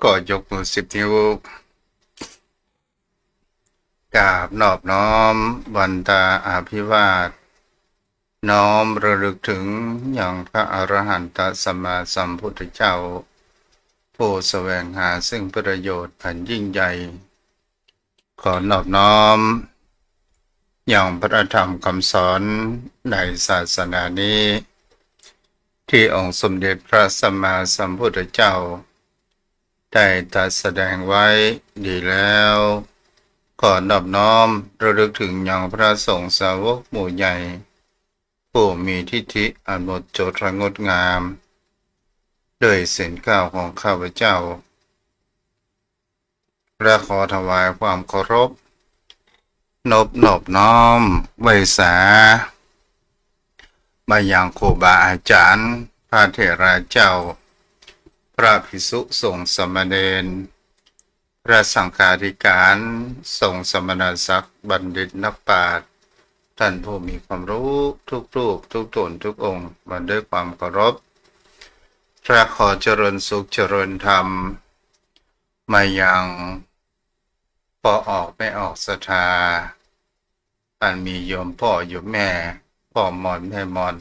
ก็ยกมือ10 นิ้วกราบนอบน้อมวันตาอาภิวาทน้อมระลึกถึงอย่างพระอรหันตสัมมาสัมพุทธเจ้าผู้แสวงหาซึ่งประโยชน์อันยิ่งใหญ่ขอนอบน้อมอย่างพระธรรมคำสอนในศาสนานี้ที่องค์สมเด็จพระสัมมาสัมพุทธเจ้าได้ตรัสแสดงไว้ดีแล้วขอนอบน้อมระลึกถึงอย่างพระสงฆ์สาวกหมู่ใหญ่ผู้มีทิฏฐิอันหมดจดและงดงามด้วยเสียงกล่าวของข้าพเจ้าและขอถวายความเคารพนอบน้อมไว้สามายังครูบาอาจารย์พระเถระเจ้าพระภิกษุสงฆ์สามเณรพระสังฆาธิการสงฆ์สมณศักดิ์บัณฑิตนักปราชญ์ท่านผู้มีความรู้ทุกรูปทุกตนทุกองค์มาด้วยความเคารพพระขอเจริญสุขเจริญธรรมมายังพอออกไม่ออกศรัทธาอันมีโยมพ่อโยมแม่พ่อมอนแม่มอน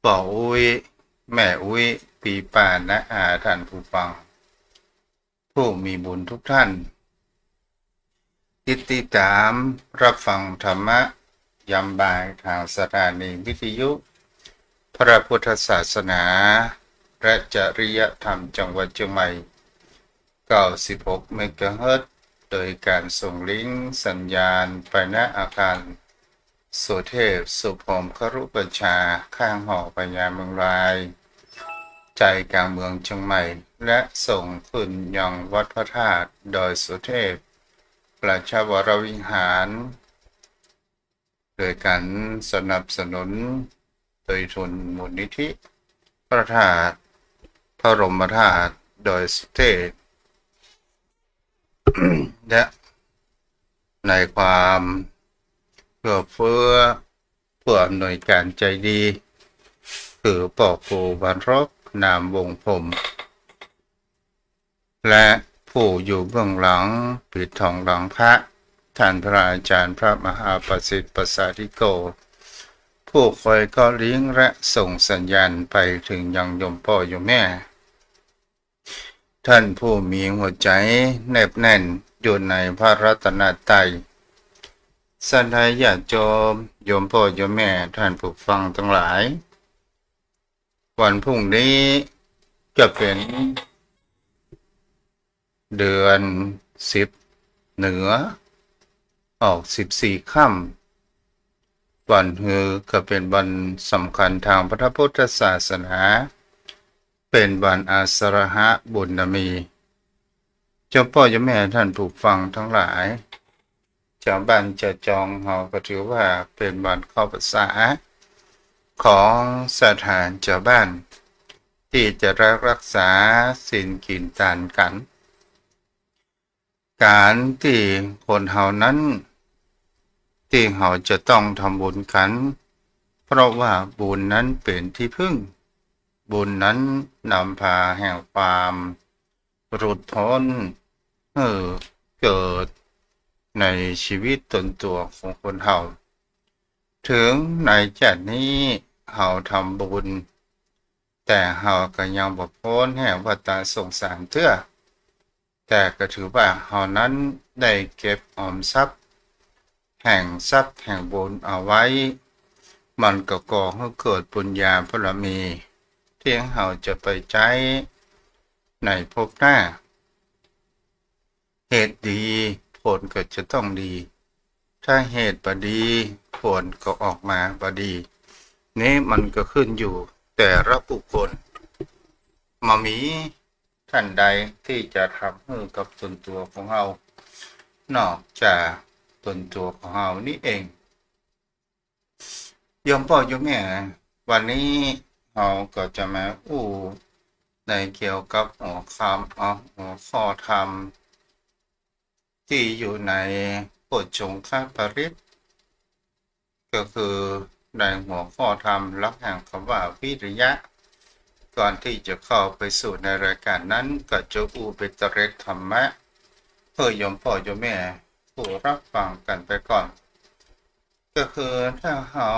พ่ออุ้ยแม่อุ้ยปีป้านะอาท่านผู้ฟังผู้มีบุญทุกท่านติดตามรับฟังธรรมะยามบ่ายทางสถานีวิทยุพระพุทธศาสนาและจริยธรรมจังหวัดเชียงใหม่96 เมกะเฮิรตซ์โดยการส่งลิงก์สัญญาณไปณอาคารสุเทพสุพรหมครุประชาข้างหอพญาเมืองรายใจกลางเมืองเชียงใหม่และส่งขึ้นยังวัดพระธาตุดอยสุเทพราชวรวิหารโดยการสนับสนุนโดยทุนมูลนิธิพระธาตุพระบรมธาตุดอยสุเทพ และในความเพื่อเฟื้อผู้อำนวยการใจดีคือป่อครูบรรรบนามวงศ์ผมและผู้อยู่เบื้องหลังปิดทองหลังพระท่านพระอาจารย์พระมหาประสิทธิ์ประสาธิโกผู้คอยก็เลี้ยงและส่งสัญญาณไปถึงยังโยมพ่อโยมแม่ท่านผู้มีหัวใจแนบแน่นอยู่ในพระรัตนตรัยสันทายาติโยมโยมพ่อโยมแม่ท่านผู้ฟังทั้งหลายวันพรุ่งนี้จะเป็นเดือน10เหนือออก14 ค่ำวันฮือก็เป็นวันสำคัญทางพระพุทธศาสนาเป็นวันอาสาฬหบุญมีเจ้าพ่อเจ้าแม่ท่านผู้ฟังทั้งหลายชาวบ้านจะจองเฮาก็ถือว่าเป็นวันเข้าพรรษาของสถานชาวบ้านที่จะรักษาศีลกินทานกันการที่คนเฮานั้นที่เฮาจะต้องทำบุญกันเพราะว่าบุญนั้นเป็นที่พึ่งบุญนั้นนำพาแห่งความหลุดพ้นเกิดในชีวิตตนตัวของคนเฮาถึงในชาตินี้เฮาทำบุญแต่เฮาก็ยังบ่พ้นแห่งวัฏสงสารเตื้อแต่ก็ถือว่าเฮานั้นได้เก็บออมทรัพย์แห่งทรัพย์แห่งบุญเอาไว้มันก็ก่อให้เกิดปุญญาบารมีที่เฮาจะไปใช้ในภพหน้าเหตุดีผลก็จะต้องดีถ้าเหตุบ่ดีผลก็ออกมาบ่ดีนี้มันก็ขึ้นอยู่แต่ละบุคคลมามีท่านใดที่จะทำให้กับตนตัวของเรานอกจากตนตัวของเรานี่เองโยมพ่อโยมแม่วันนี้เราก็จะมาในเกี่ยวกับหัวข้อธรรมที่อยู่ในโพชฌงคปริตก็คือในหัวข้อธรรมหลักแห่งคำว่าวิริยะ ก่อนที่จะเข้าไปสู่ในรายการนั้นก็จะอูเป็นตะเร็กธรรมะเพื่อโยมพ่อโยมแม่ผู้รับฟังกันไปก่อนก็คือถ้าเรา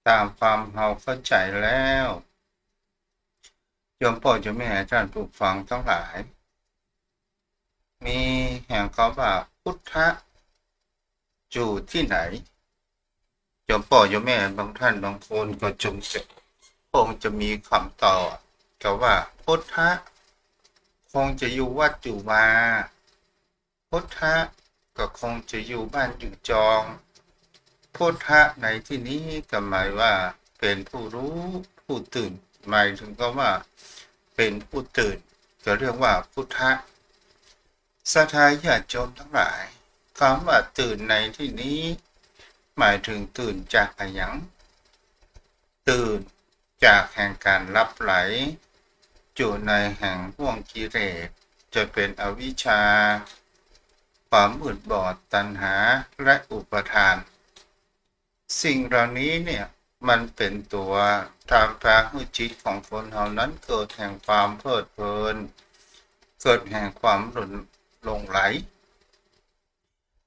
ตามความเราเข้าใจแล้วโยมพ่อโยมแม่ท่านผู้ฟังทั้งหลายมีแห่งเขาว่าพุทธะอยู่ที่ไหนโยมพ่อโยมแม่บางท่านบางคนก็คงจะมีคำตอบก็ว่าพุทธะคงจะอยู่วัดอยู่วาพุทธะก็คงจะอยู่บ้านอยู่จองพุทธะในที่นี้ก็หมายว่าเป็นผู้รู้ผู้ตื่นหมายถึงก็ว่าเป็นผู้ตื่นก็เรียกว่าพุทธะศรัทธาญาติโยมทั้งหลายคำว่าตื่นในที่นี้หมายถึงตื่นจากอะไรอย่างตื่นจากแห่งการรับไหลอยู่ในแห่งห่วงกิเลสจะเป็นอวิชชาความมืดบอดตัณหาและอุปทานสิ่งเหล่านี้เนี่ยมันเป็นตัวตามพาให้จิตของคนเหล่านั้นเกิดแห่งความเพลิดเพลินเกิดแห่งความหลงไหล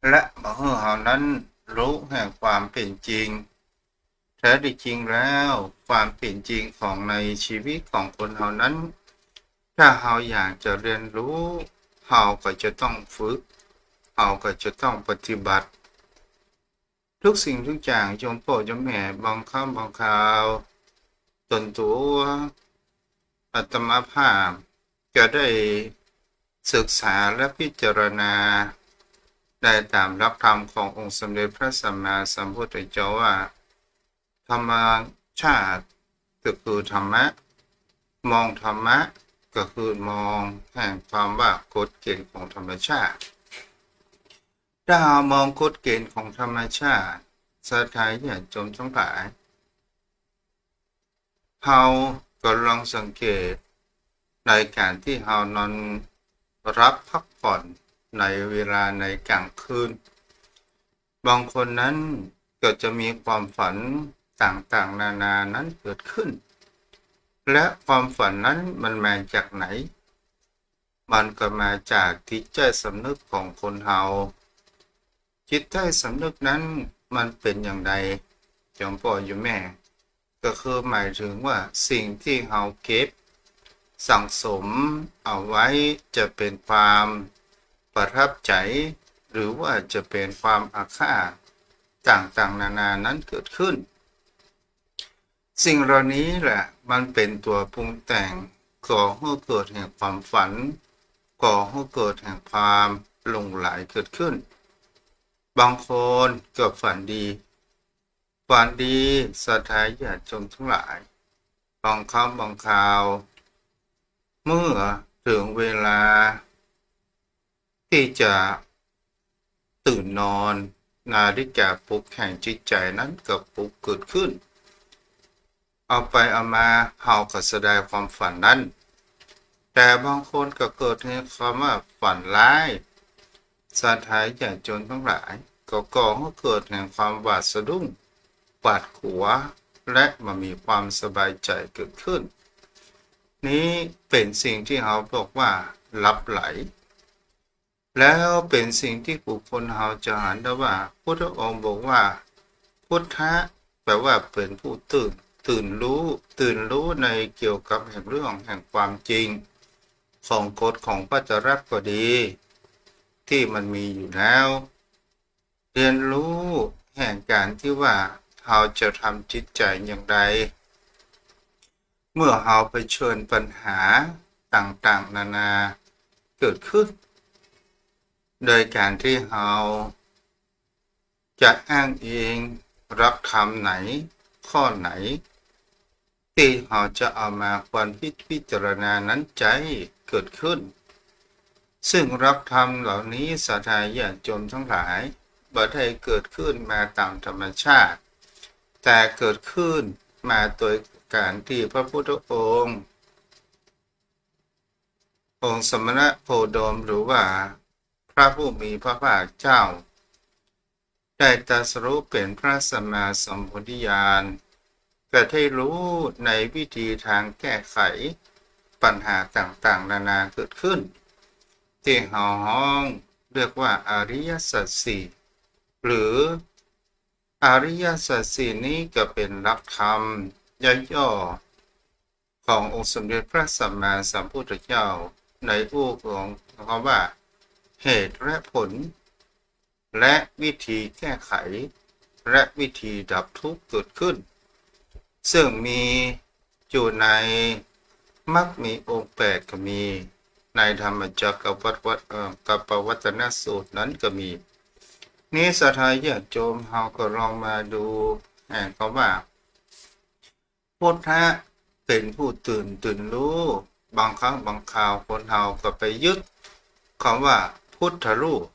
และเมื่อเหล่านั้นรู้แห่งความเป็นจริงแท้จริงแล้วความเป็นจริงของในชีวิตของคนเหล่านั้นถ้าเราอยากจะเรียนรู้เราก็จะต้องฝึกเราก็จะต้องปฏิบัติทุกสิ่งทุกอย่างโยมพ่อโยมแม่บางคำบางคราวตนตัวอาตมาภาพจะได้ศึกษาและพิจารณาได้ตามหลักธรรมขององค์สมเด็จพระสัมมาสัมพุทธเจ้าว่าธรรมชาติก็คือธรรมะมองธรรมะก็คือมองแห่งความว่ากฎเกณฑ์ของธรรมชาติถ้าเรามองกฎเกณฑ์ของธรรมชาติศรัทธาญาติโยมทั้งหลายเราก็ลองสังเกตในการที่เรานอนรับพักผ่อนในเวลาในกลางคืนบางคนนั้นก็จะมีความฝันต่างๆนานานั้นเกิดขึ้นและความฝันนั้นมันมาจากไหนมันก็มาจากจิตใจสำนึกของคนเราจิตใจสำนึกนั้นมันเป็นอย่างไรโยมพ่อโยมแม่ก็คือหมายถึงว่าสิ่งที่เราเก็บสั่งสมเอาไว้จะเป็นความประทับใจหรือว่าจะเป็นความอาฆาตต่างๆนานานั้นเกิดขึ้นสิ่งเหล่านี้แหละมันเป็นตัวปรุงแต่งก่อให้เกิดแห่งความฝันก่อให้เกิดแห่งความหลงไหลเกิดขึ้นบางคนก็ฝันดีศรัทธาญาติโยมทั้งหลายบางครั้งบางคราวเมื่อถึงเวลาที่จะตื่นนอนนาฬิกาปลุกแห่งจิตใจนั้นก็ปลุกเกิดขึ้นเอาไปเอามาเราก็แสดงความฝันนั้นแต่บางคนก็เกิดในความว่าฝันร้ายศรัทธาญาติโยมทั้งหลายก็ก่อให้เกิดแห่งความหวาดสะดุ้งหวาดกลัวและมันมีความสบายใจเกิดขึ้นนี้เป็นสิ่งที่เราบอกว่าลับไหลแล้วเป็นสิ่งที่บุคคลเราจะหันได้ว่าพุทธองค์บอกว่าพุทธะแปลว่าเป็นผู้ตื่นรู้ในเกี่ยวกับแห่งเรื่องแห่งความจริงของกฎของพระจรัสก็ดีที่มันมีอยู่แล้วเรียนรู้แห่งการที่ว่าเราจะทำจิตใจอย่างไรเมื่อเราไปเชิญปัญหาต่างๆนานาเกิดขึ้นโดยการที่เราจะอ้างเองรับธรรมไหนข้อไหนที่เราจะเอามาควรพิจารณานั้นใจเกิดขึ้นซึ่งรับธรรมเหล่านี้ศรัทธาญาติโยมทั้งหลายบ่ได้เกิดขึ้นมาตามธรรมชาติแต่เกิดขึ้นมาโดยการที่พระพุทธองค์สมณะโคดมหรือว่าพระผู้มีพระภาคเจ้าได้ตรัสรู้เป็นพระสัมมาสัมพุทธญาณ ก็ได้รู้ในวิธีทางแก้ไขปัญหาต่างๆนานาเกิดขึ้นที่เราห้องเรียกว่าอริยสัจสี่หรืออริยสัจสี่นี้ก็เป็นหลักธรรมย่อๆขององค์สมเด็จพระสัมมาสัมพุทธเจ้าในอู่ของคำว่าเหตุและผลและวิธีแก้ไขและวิธีดับทุกข์เกิดขึ้นซึ่งมีอยู่ในมรรคมีองค์8ก็มีในธรรมจักรกับปวัตนสูตรนั้นก็มีนี้สถายาโจมเราก็ลองมาดูเขาว่าพุทธะเป็นผู้ตื่นรู้บางครั้งบางคราวคนเราก็ไปยึดคำว่าพุทธรูป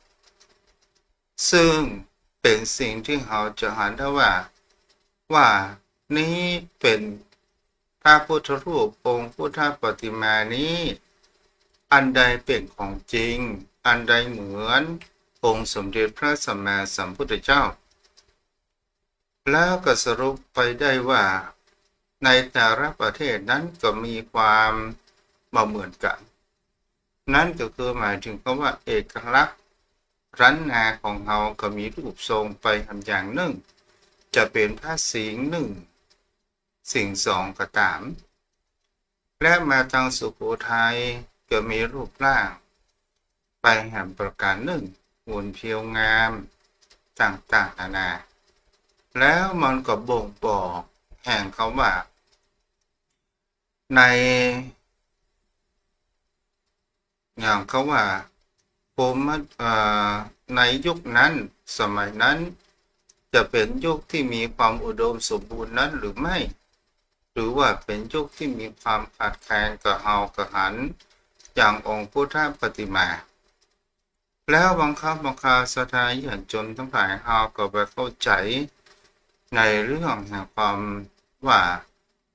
ซึ่งเป็นสิ่งที่เราจะหันได้ว่านี้เป็นพระพุทธรูปองค์พุทธปฏิมานี้อันใดเป็นของจริงอันใดเหมือนองค์สมเด็จพระสัมมาสัมพุทธเจ้าแล้วก็สรุปไปได้ว่าในแต่ละประเทศนั้นก็มีความเหมือนกันนั่นก็คือหมายถึงคำว่าเอกลักษณ์รั้นนาของเราก็มีรูปทรงไปอย่างหนึ่งจะเป็นพระสิงห์หนึ่งสิ่งสองก็ตามและมาทางสุโขทัยก็มีรูปร่างไปแห่งประการหนึ่งหุ่นเพียวงามต่างๆนานาแล้วมันก็บ่งบอกแห่งคำว่าในอย่างเขาว่าผมในยุคนั้นสมัยนั้นจะเป็นยุคที่มีความอุดมสมบูรณ์นั้นหรือไม่หรือว่าเป็นยุคที่มีความขาดแคลนกระเฮากระหันอย่างองค์พุทธปฏิมาแล้วบางคราวสถานญาติโยมทั้งหลายเฮาก็ไปเข้าใจในเรื่องแห่งความว่า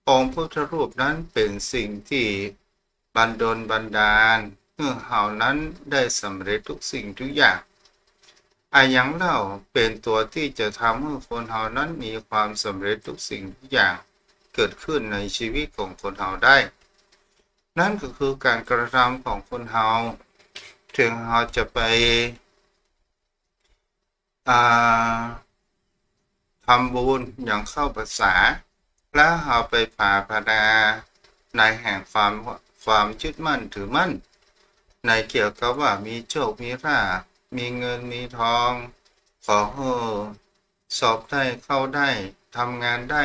องค์พุทธรูปนั้นเป็นสิ่งที่บันดาลเพื่อเฮานั้นได้สำเร็จทุกสิ่งทุกอย่างอย่างเล่าเป็นตัวที่จะทำให้คนเฮานั้นมีความสำเร็จทุกสิ่งทุกอย่างเกิดขึ้นในชีวิตของคนเฮาได้นั่นก็คือการกระทำของคนเฮาถึงเราจะไปทำบุญอย่างเข้าภาษาแล้วเราไปผ่าพนาในแห่งความยึดมั่นถือมั่นในเกี่ยวกับว่ามีโชคมีลาภมีเงินมีทองขอสอบได้เข้าได้ทำงานได้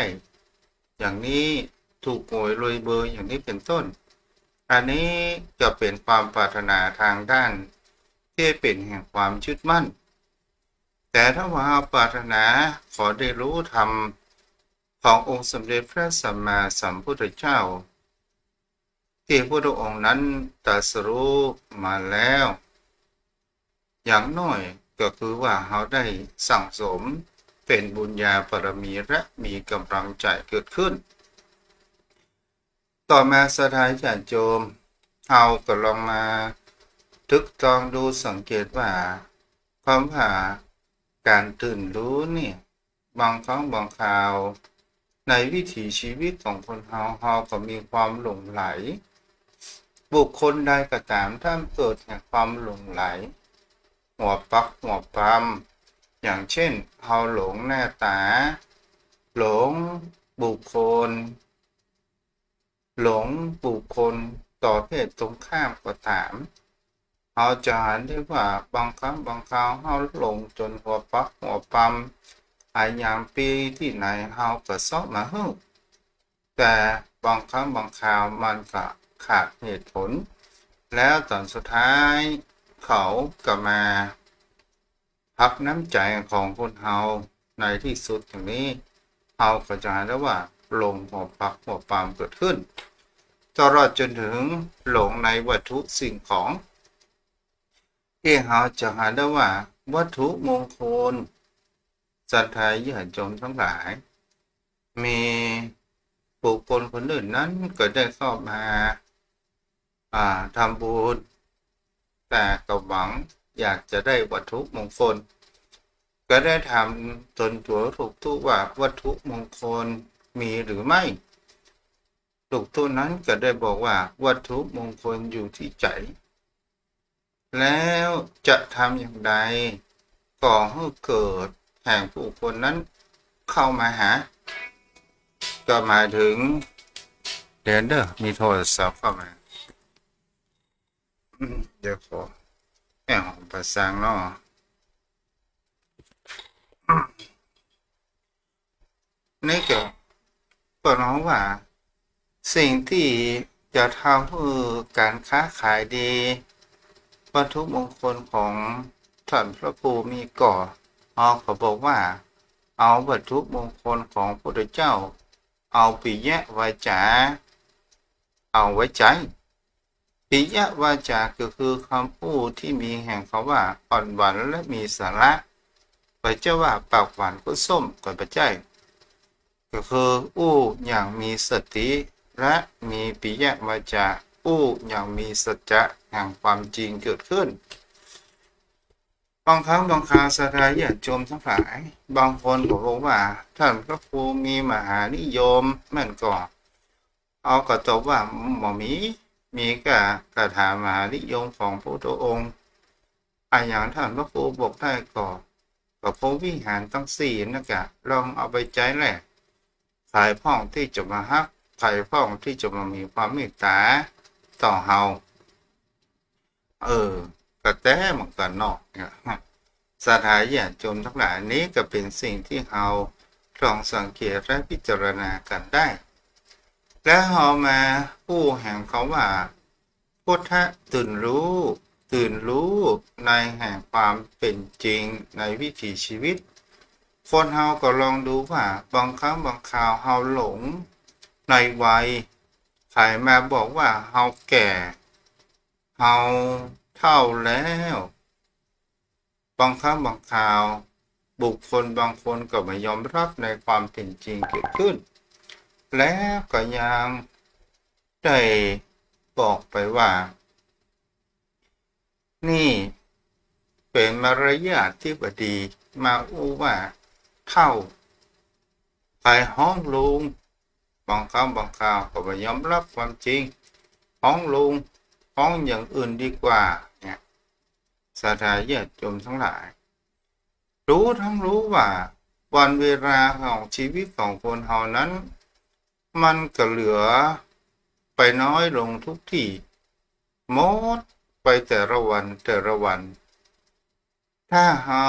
อย่างนี้ถูกหวยรวยเบอร์อย่างนี้เป็นต้นอันนี้จะเป็นความปรารถนาทางด้านที่เป็นแห่งความยึดมั่นแต่ถ้าว่าปรารถนาขอได้รู้ธรรมขององค์สมเด็จพระสัมมาสัมพุทธเจ้าที่พระองค์นั้นตรัสรู้มาแล้วอย่างน้อยก็คือว่าเราได้สั่งสมเป็นบุญญาบารมีและมีกำลังใจเกิดขึ้นต่อมาสถานญาติโยมเราก็ลองมาทึกตองดูสังเกตว่าความว่าการตื่นรู้เนี่ยบางครั้งบางคราวในวิถีชีวิตของคนเราก็มีความหลงไหลบุคคลใดก็ตามถ้าเกิดแห่งความหลงไหลหัวปักหัวปั๊มอย่างเช่นเราหลงหน้าตาหลงบุคคลต่อเพศตรงข้ามก็ตามเราจะเห็นได้ว่าบางครั้งบางคราวเราหลงจนหัวปักหัวปั๊มอย่างปีที่ไหนเราก็ซอกมาฮึ่งแต่บางครั้งบางคราวมันก็ขาดเหตุผลแล้วตอนสุดท้ายเขาก็มาพักน้ำใจของคนเราในที่สุดอย่างนี้เราก็จะเห็นได้ว่าหลงหัวปักหัวปั๊มเกิดขึ้นตลอดจนถึงหลงในวัตถุสิ่งของที่เราจะหาได้ว่าวัตถุมงคลศรัทธาญาติโยมทั้งหลายมีบุคคลคนอื่นนั้นก็ได้เข้ามาทำบุญแต่ก็หวังอยากจะได้วัตถุมงคลก็ได้ทำตนตัวถูกว่าวัตถุมงคล มีหรือไม่ลูกตัวนั้นก็ได้บอกว่าวัตถุมงคลอยู่ที่ใจแล้วจะทำอย่างไรก่อให้เกิดแห่งผู้คนนั้นเข้ามาหาก็หมายถึงเดนเดอร์มีโทรศัพท์เข้ามาเดี๋ยวขอแอบของภาษาเนาะนี่ก็น้องว่าสิ่งที่จะทำให้การค้าขายดีวัตถุมงคลของท่านพระภูมิก่อเขาบอกว่าเอาวัตถุมงคลของพระพุทธเจ้าเอาปิยวาจาเอาไว้ใจปิยวาจาก็คือคำพูดที่มีแห่งคำว่าอ่อนหวานและมีสาระพระเจ้าว่าปากหวานก็ส้มก่อนพระเจ้าก็คืออย่างมีสติและมีปิยวาจาอย่างมีสัจจะแห่งความจริงเกิดขึ้นบางครั้งบางคราวศรัทธาญาติโยมทั้งหลายบางคนก็บอกว่าท่านพระครูมีมหานิยมแม่นก่อนเอาก็ตอบว่าหมอมีกระถามหานิยมของพระพุทธองค์อย่างท่านพระครูบอกได้ก็พระวิหารทั้งสี่นั่นกะลองเอาไปใจแหละขายพ่องที่จะมาฮักขายพ่องที่จะมามีความเมตตาต่อเฮาก็แต้เหมือนกันเนาะศรัทธาญาติโยมทั้งหลายนี้ก็เป็นสิ่งที่เฮาลองสังเกตและพิจารณากันได้และเฮามาผู้แห่งเขาว่าพุทธะตื่นรู้ในแห่งความเป็นจริงในวิถีชีวิตคนเฮาก็ลองดูว่าบางครั้งบางคราวเฮาหลงในวัยใครมาบอกว่าเฮาแก่เฮาเท่าแล้วบางครั้งบางคราวบุคคลบางคนก็ไม่ยอมรับในความเป็นจริงเกิดขึ้นแล้วก็ยังได้บอกไปว่านี่เป็นมารยาทที่บดีมาว่าเท่าใครห้องลุงบางครั้งบางคราวก็ไม่ยอมรับความจริงห้องลุงห้องอย่างอื่นดีกว่าเนี่ยศรัทธาญาติโยมทั้งหลายรู้ว่าวันเวลาของชีวิตของคนเฮานั้นมันก็เหลือไปน้อยลงทุกที่หมดไปแต่ละวันถ้าเฮา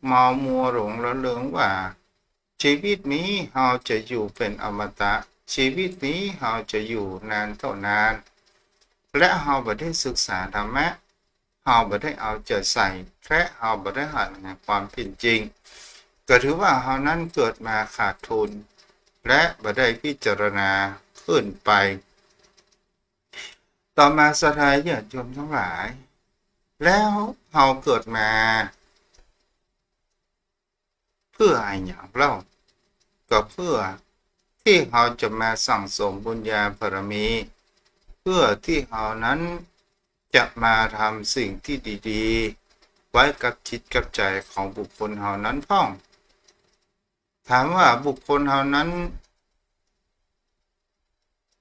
เมามัวหลงละเลงว่าชีวิตนี้เฮาจะอยู่เป็นอมตะชีวิตนี้เฮาจะอยู่นานเท่านานและเฮาบ่ได้ศึกษาธรรมะเฮาบ่ได้เอาใจใส่และเฮาบ่ได้หันในความเป็นจริงก็ถือว่าเฮานั้นเกิดมาขาดทุนและบ่ได้พิจารณาขึ้นไปต่อมาศรัทธาญาติโยมทั้งหลายแล้วเฮาเกิดมาเพื่ออะไรอย่างเล่าก็เพื่อที่เฮาจะมาสั่งสมบุญญาบารมีเพื่อที่เฮานั้นจะมาทำสิ่งที่ดีๆไว้กับจิตกับใจของบุคคลเฮานั้นพ้องถามว่าบุคคลเฮานั้น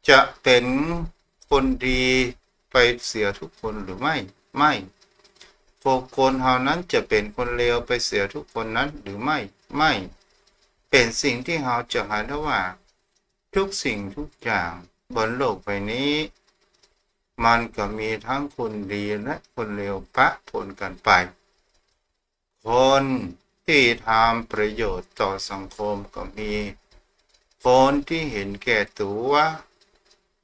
จะเป็นคนดีไปเสียทุกคนหรือไม่บุคคลเฮานั้นจะเป็นคนเลวไปเสียทุกคนนั้นหรือไม่เป็นสิ่งที่เฮาจะหาได้ว่าทุกสิ่งทุกอย่างบนโลกใบนี้มันก็มีทั้งคนดีและคนเลวปะปนกันไปคนที่ทำประโยชน์ต่อสังคมก็มีคนที่เห็นแก่ตัว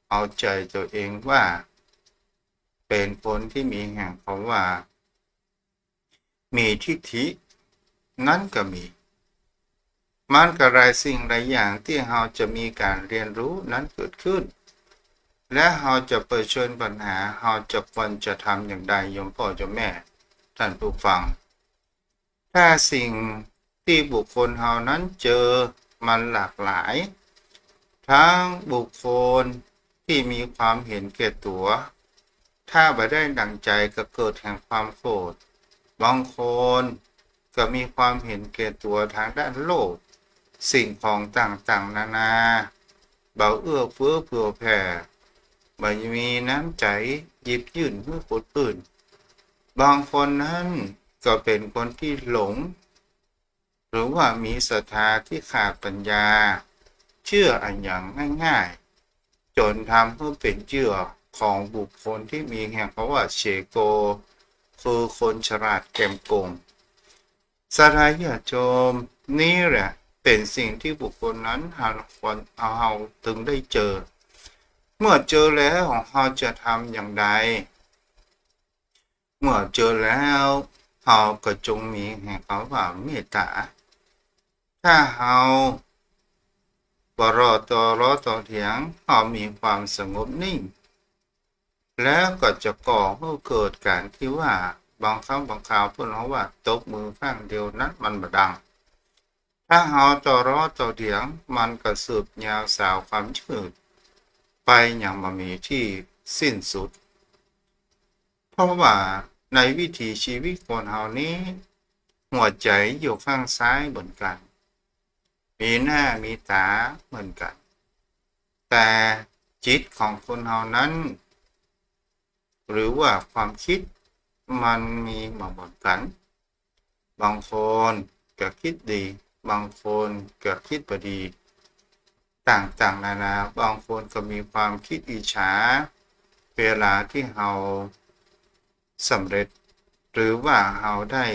เอาใจตัวเองว่าเป็นคนที่มีแห่งคำว่ามีทิฏฐินั้นก็มีมันก็หลายสิ่งหลายอย่างที่เราจะมีการเรียนรู้นั้นเกิดขึ้นและเราจะเผชิญปัญหาเราจะควรจะทำอย่างใดโยมพ่อโยมแม่ท่านผู้ฟังถ้าสิ่งที่บุคคลเรานั้นเจอมันหลากหลายทั้งบุคคลที่มีความเห็นแก่ตัวถ้าไม่ได้ดังใจก็เกิดแห่งความโกรธบางคนก็มีความเห็นแก่ตัวทางด้านโลภ สิ่งของต่างๆนานาเบาเอื้อเฟื้อเผื่อแผ่บ่มีน้ำใจหยิบยื่นเพื่อคนอื่นบางคนนั้นก็เป็นคนที่หลงหรือว่ามีศรัทธาที่ขาดปัญญาเชื่ออันอย่างง่ายๆจนทำให้เป็นเหยื่อของบุคคลที่มีแห่งเขาว่าเชโกคือคนฉลาดแกมโกงสลายญาติโยมนี่แหละเป็นสิ่งที่บุคคลนั้นควรเอาถึงได้เจอเมื่อเจอแล้วเราจะทำอย่างไรเมื่อเจอแล้วเราก็จงมีแห่งเขาว่าเมตตาถ้าเราบ่รอต่อเถียงเรามีความสงบนิ่งแล้วก็จะก่อให้เกิดการที่ว่าบางครั้งบางคราวเพื่อนเขาว่าตบมือข้างเดียวนั้นมันบ่ดังถ้าเราต่อเถียงมันก็สืบยาวสาวความยืดไปอย่างบ่มีที่สิ้นสุดเพราะว่าในวิถีชีวิตคนเฮานี้หัวใจอยู่ข้างซ้ายเหมือนกันมีหน้ามีตาเหมือนกันแต่จิตของคนเฮานั้นหรือว่าความคิดมันมีมาเหมือนกันบางคนก็คิดดีบางคนก็คิดบ่ดีต่างๆนานาบางคนก็มีความคิดอิจฉาเวลาที่เราสำเร็จหรือว่าเราได้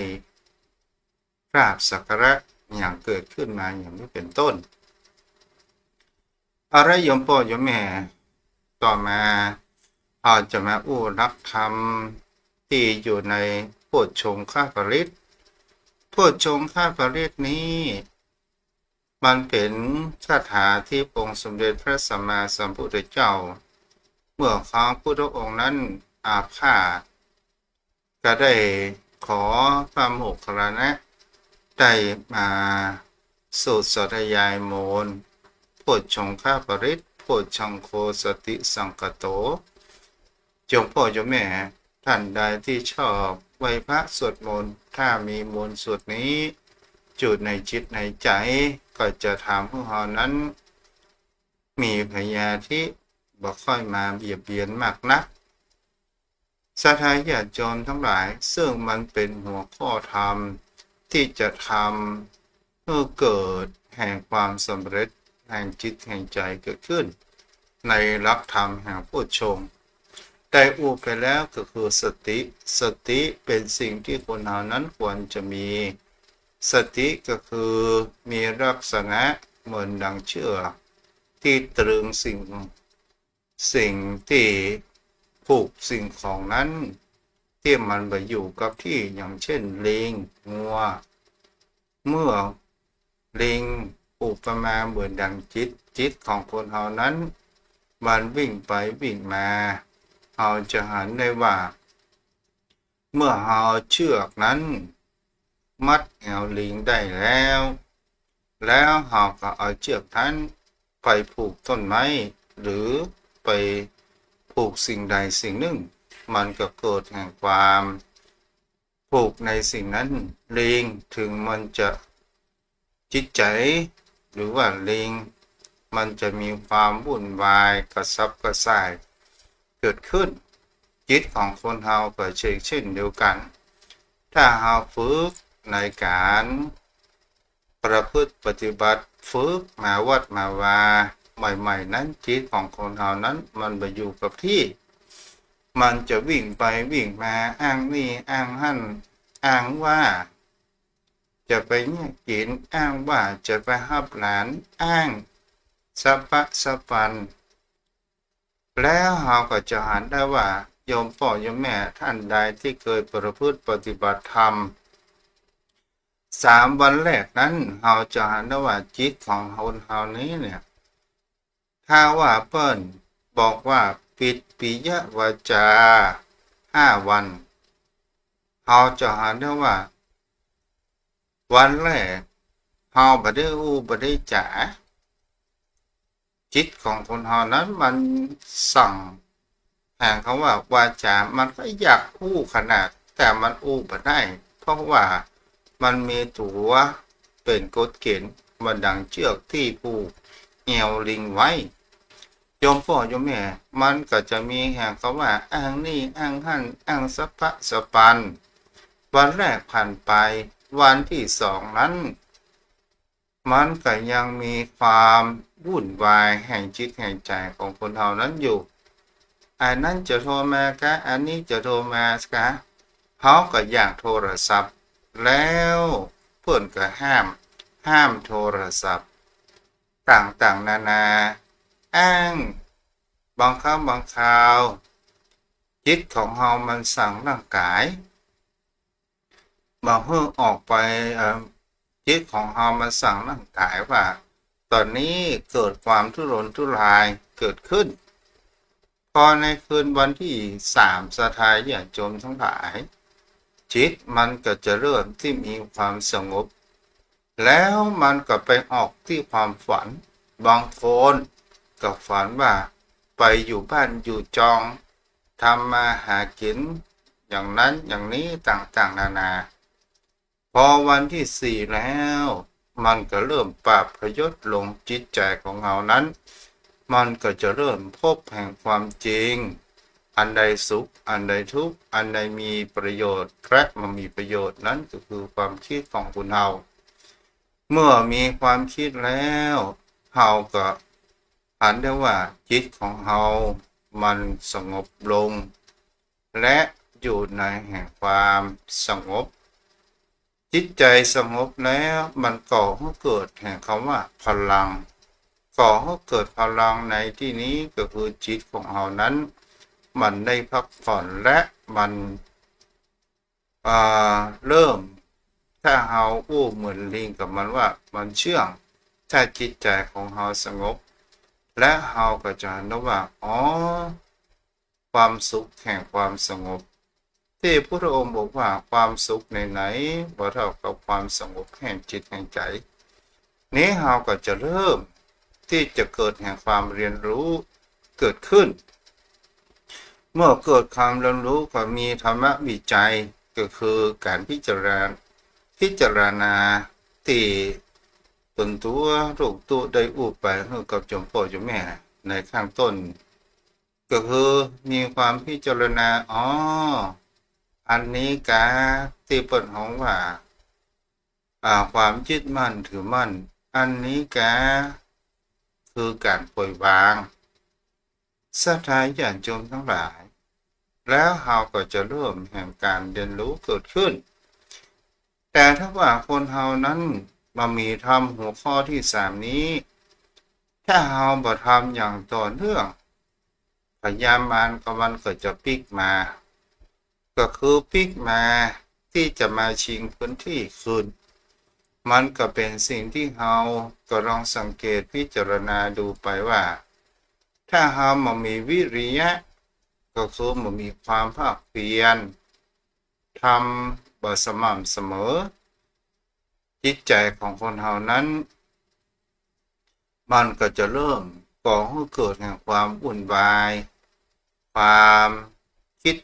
กราบสักการะอย่างเกิดขึ้นมาอย่างนี้เป็นต้นอะไรโยมพ่อโยมแม่ต่อมาเราจะมาอู้นักธรรมที่อยู่ในโพชฌงคปริตโพชฌงคปริตนี้มันเป็นคาถาที่องค์สมเด็จพระสัมมาสัมพุทธเจ้าเมื่อครั้งพุทธองค์นั้นอาพาธก็ได้ขอพระโมคคัลลานะได้มาสูตรสาธยายโมนโพชฌงคปริตโพชฌังโฆสติสังคโตจงพ่อเจ้าแม่ท่านใดที่ชอบไหว้พระสวดมนต์ถ้ามีมนต์สวดนี้จุดในจิตในใจก็จะทำให้เรานั้นมีพยาธิบ่ค่อยมาเบียดเบียนมากนักศรัทธาญาติโยมทั้งหลายซึ่งมันเป็นหัวข้อธรรมที่จะทำให้เกิดแห่งความสำเร็จแห่งจิตแห่งใจเกิดขึ้นในหลักธรรมแห่งโพชฌงค์ได้อู้ไปแล้วก็คือสติเป็นสิ่งที่คนเรานั้นควรจะมีสติก็คือมีลักษณะเหมือนดังเชือกที่ตรึงสิ่งที่ผูกสิ่งของนั้นที่มันไปอยู่กับที่อย่างเช่นลิงงัวเมื่อลิงอุปมาเหมือนดังจิตของคนเรานั้นมันวิ่งไปวิ่งมาเราจะเห็นได้ว่าเมื่อเราเชือกนั้นมัดแอวลิงได้แล้วเราก็เอาเชือกนั้นไปผูกต้นไม้หรือไปผูกสิ่งใดสิ่งหนึ่งมันก็เกิดแห่งความผูกในสิ่งนั้นลิงถึงมันจะจิตใจหรือว่าลิงมันจะมีความวุ่นวายกระสับกระส่ายเกิดขึ้นจิตของคนเราก็เช่นเดียวกันถ้าเราฝึกในการประพฤติปฏิบัติฝึกมาวัดมาวาใหม่ๆนั้นจิตของคนเรานั้นมันไปอยู่กับที่มันจะวิ่งไปวิ่งมาอ้างนี่อ้างหั่นอ้างว่าจะไปเนี่ยกินอ้างว่าจะไปหับหลานอ้างสัพพะสัพพันแล้วเราก็จะเห็นได้ว่าโยมพ่อโยมแม่ท่านใดที่เคยประพฤติปฏิบัติธรรม3 วันแรกนั้นเราจะเห็นได้ว่าจิตของคนเรานี้เนี่ยถ้าว่าเปิ้นบอกว่าปิดปิยวาจา5 วันเราจะเห็นได้ว่าวันแรกเราบ่ได้อู้บ่ได้จ๋าจิตของคนเรานั้นมันสั่งแห่งคำว่าวาจามันก็อยากอู้ขนาดแต่มันอู้บ่ได้เพราะว่ามันมีตัวเป็นกฎเกณฑ์ มันดังเชือกที่ผูกเอวลิงไว้โยมพ่อโยมแม่มันก็จะมีแห่งเขาว่าอ้างนี่อ้างหั่นอ้างสัพพะสปันวันแรกผ่านไปวันที่สองนั้นมันก็ยังมีความวุ่นวายแห่งจิตแห่งใจของคนเฮานั้นอยู่อันนั้นจะโทรมากะอันนี้จะโทรมากะเขาก็อยากโทรศัพท์แล้วเพื่อนก็ห้ามโทรศัพท์ต่างๆนานาอ้างบางครั้งบางคราวจิตของเฮามันสั่งร่างกายบางเรื่องออกไปจิตของเฮามันสั่งร่างกายว่าตอนนี้เกิดความทุรนทุรายเกิดขึ้นพอในคืนวันที่3สถายญาติโยมทั้งหลายจิตมันก็จะเริ่มที่มีความสงบแล้วมันก็ไปออกที่ความฝันบางคนก็ฝันว่าไปอยู่บ้านอยู่จองทำมาหากินอย่างนั้นอย่างนี้ต่างๆนานาพอวันที่4แล้วมันก็เริ่มปรับพยศลงจิตใจของเรานั้นมันก็จะเริ่มพบแห่งความจริงอันใดสุขอันใดทุกข์อันใดมีประโยชน์และมันมีประโยชน์นั้นก็คือความคิดของคุณเฮาเมื่อมีความคิดแล้วเฮาก็อันได้ว่าจิตของเฮามันสงบลงและอยู่ในแห่งความสงบจิตใจสงบแล้วมันก่อให้เกิดแห่งคำว่าพลังก่อให้เกิดพลังในที่นี้ก็คือจิตของเฮานั้นมันได้พักผ่อนและมันเริ่มถ้าเฮาเหมือนลิงกับมันว่ามันเชื่องถ้าจิตใจของเฮาสงบและเฮาก็จะรู้ว่าความสุขแห่งความสงบที่พระองค์บอกว่าความสุขไหนๆบ่เท่ากับความสงบแห่งจิตแห่งใจนี้เฮาก็จะเริ่มที่จะเกิดแห่งความเรียนรู้เกิดขึ้นเมื่อเกิดความเรียนรู้ก็มีธรรมวิจัยก็คือการพิจารณาที่ตนตัวรูปตัวได้อุปไปให้กับจมพ่อจมแม่ในข้างต้นก็คือมีความพิจารณาอันนี้กาที่เปิดของว่าความยึดมั่นถือมั่นอันนี้กาคือการปล่อยวางศรัทธาญาติโยมทั้งหลายแล้วเราก็จะเริ่มแห่งการเรียนรู้เกิดขึ้นแต่ถ้าว่าคนเฮานั้นมามีทำหัวข้อที่3นี้ถ้าเฮาบ่ทำอย่างต่อเนื่องพยามารก็มันก็จะปิกมาก็คือปิกมาที่จะมาชิงพื้นที่คืนมันก็เป็นสิ่งที่เฮาก็ลองสังเกตพิจารณาดูไปว่าถ้าเฮามามีวิริยะก็คือมันมีความภาคเพียรทำบ่สม่ำเสมอจิตใจของคนเฮานั้นมันก็จะเริ่มก่อให้เกิดแห่งความวุ่นวายความคิด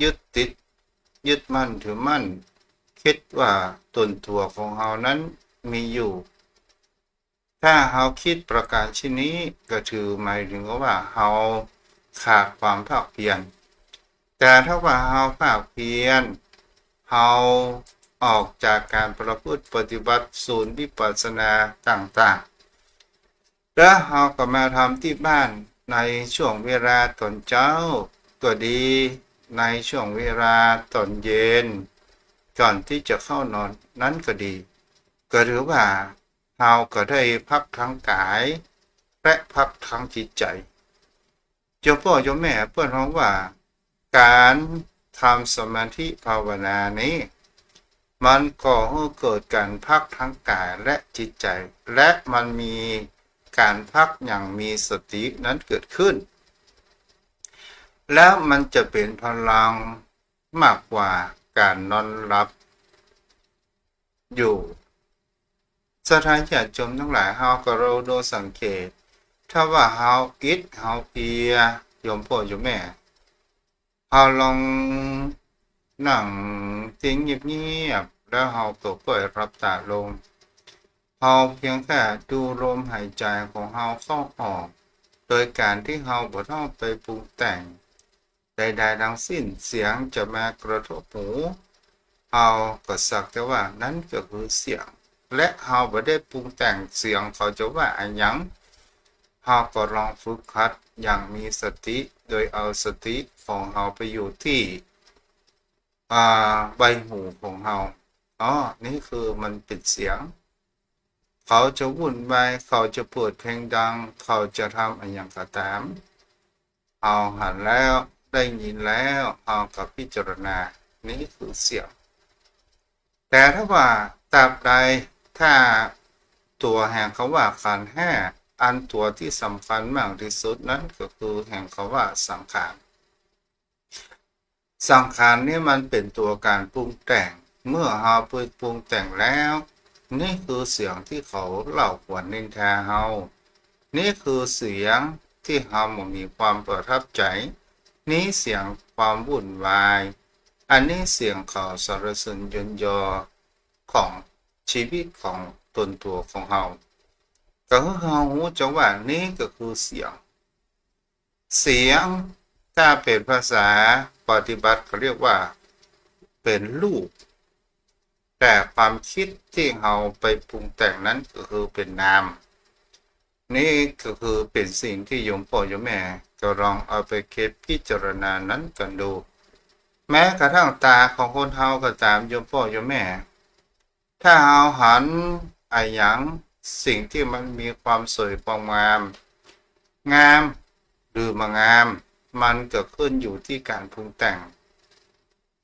ยึดติดยึดมั่นถือมั่นคิดว่าตนตัวของเฮานั้นมีอยู่ถ้าเฮาคิดประการชนี้ก็ถือหมายถึงว่าเฮาขาดความภาคเพียรแต่ถ้าว่าเฮาภาคเพียรเฮาออกจากการประพฤติปฏิบัติศูนย์วิปัสสนาต่างๆแล้วเฮาก็มาทำที่บ้านในช่วงเวลาตอนเช้าก็ดีในช่วงเวลาตอนเย็นก่อนที่จะเข้านอนนั้นก็ดีก็ถือว่าเฮาก็ได้พักทั้งกายและพักทั้งจิตใจเจ้าพ่อเจ้าแม่เพื่อนร้องว่าการทำสมาธิภาวนานี้มันก่อให้เกิดการพักทั้งกายและจิตใจและมันมีการพักอย่างมีสตินั้นเกิดขึ้นแล้วมันจะเป็นพลังมากกว่าการนอนหลับอยู่สถานญาติโยมทั้งหลายเฮาก็เราดูสังเกตถ้าว่าเฮาอิดเฮาเพียโยมพ่อโยมแม่เฮาลองนั่งทิ้งเงียบๆแล้วเฮาก็เปิดรับตาลงเฮ เราเพียงแค่ดูลมหายใจของเราเข้าออกโดยการที่เราบ่ต้องไปปรุงแต่งใดๆทั้งสิ้นเสียงจะมากระทบหูเราก็สักแต่ว่านั้นก็คือเสียงและเราบ่ได้ปรุงแต่งเสียงเขาจะว่าอันหยังเราก็ลองฝึกหัดอย่างมีสติโดยเอาสติของเราไปอยู่ที่ใบหูของเรานี่คือมันเป็นเสียงเขาจะวุ่นวายเขาจะเปิดเพลงดังเขาจะทำอะไรอย่างก็ตามเอาหันแล้วได้ยินแล้วเอากับพิจารณานี่คือเสียงแต่ถ้าว่าตราบใดถ้าตัวแห่งคำว่าขันธ์ห้าอันตัวที่สำคัญมากที่สุดนั้นก็คือแห่งคำว่าสังขารสังขารนี่มันเป็นตัวการปรุงแต่งเมื่อเราไปปรุงแต่งแล้วนี่คือเสียงที่เขาเล่าขวัญนินทาเฮานี่คือเสียงที่เฮามีความประทับใจนี่เสียงความวุ่นวายอันนี้เสียงเขาสรรเสริญยนยอของชีวิตของตนตัวของเฮาก็คือเฮารู้จักว่านี่ก็คือเสียงถ้าเป็นภาษาปฏิบัติเขาเรียกว่าเป็นรูปแต่ความคิดที่เราไปปรุงแต่งนั้นก็คือเป็นนามนี่ก็คือเป็นสิ่งที่โยมพ่อโยมแม่ก็ลองเอาไปคิดพิจารณานั้นกันดูแม้กระทั่งตาของคนเฮาก็ตามโยมพ่อโยมแม่ถ้าเฮาหันหยังสิ่งที่มันมีความสวยความงามหรือมางามมันก็ขึ้นอยู่ที่การปรุงแต่ง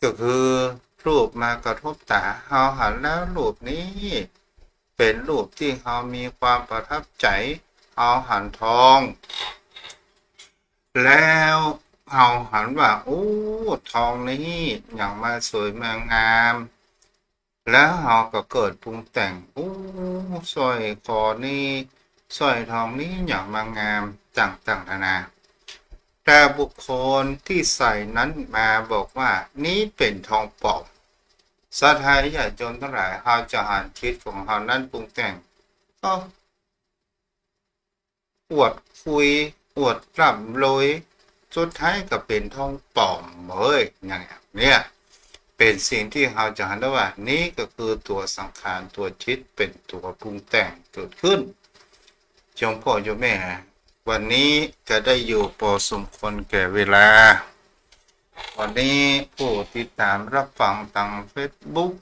ก็คือรูปมากระทบตาเฮาหันแล้วรูปนี้เป็นรูปที่เฮามีความประทับใจเฮาหันทองแล้วเฮาหันว่าโอ้ทองนี้อย่างมาสวยมางามแล้วเฮาก็เกิดปรุงแต่งโอ้สร้อยคอนี้สร้อยทองนี้อย่างมางามต่างๆนานาแต่บุคคลที่ใส่นั้นมาบอกว่านี้เป็นทองปลอมศรัทธาญาติโยมทั้งหลายเราจะหันคิดของเรานั้นปรุงแต่งก็อวดคุยอวดร่ำรวยสุดท้ายก็เป็นทองปลอมอย่างเนี่ยเป็นสิ่งที่เราจะหันได้ว่านี้ก็คือตัวสังขารตัวจิตเป็นตัวปรุงแต่งเกิดขึ้นโยมพ่อโยมแม่วันนี้จะได้อยู่พอสมควรแก่เวลาวันนี้ผู้ติดตามรับฟังทาง Facebook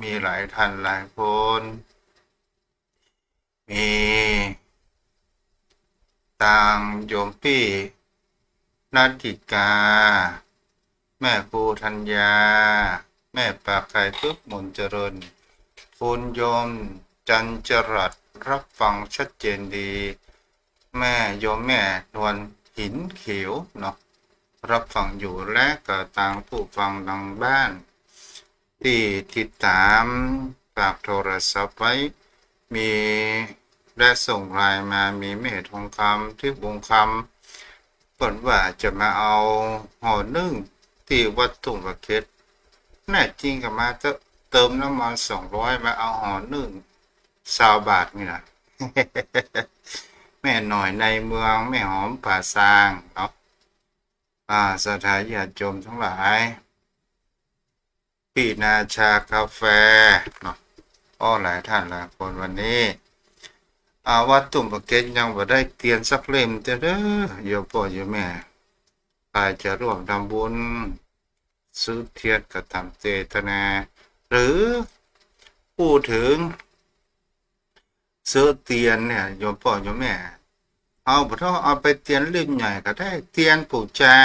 มีหลายท่านหลายคนมีทางโยมพี่นาติกาแม่ครูธัญญาแม่ปากไก่ทุกมนเจริญคุณโยมจันจรัสรับฟังชัดเจนดีแม่โยมแม่นวลหินเขียวเนาะรับฟังอยู่และก็ต่างผู้ฟังดังบ้านที่ติดตามฝากโทรศัพท์ไว้มีและส่งไลน์มามีแม่ทองคำที่วงคำบ่นว่าจะมาเอาห่อนึ่งที่วัดทุ่งประเก็ดแน่จริงกับมาเติมน้ำมัน200มาเอาห่อนึ่ง20 บาทนี่นะ แม่หน่อยในเมืองแม่หอมป่าซางเนาะสถานญาติโยมทั้งหลายพี่นาชากาแฟเนาะหลายท่านหลายคนวันนี้วัดตุ่มประเก็ดยังบ่ได้เตียนสักเล่มเด้อโยมพ่อโยมแม่ใครจะร่วมทำบุญซื้อเทียนกระทำเจตนาหรือพูดถึงซื้อเตียนเนี่ยโยมพ่อโยมแม่บ่ต้องเอาไปเตียนเล่มใหญ่ก็ได้เตียนปู่จา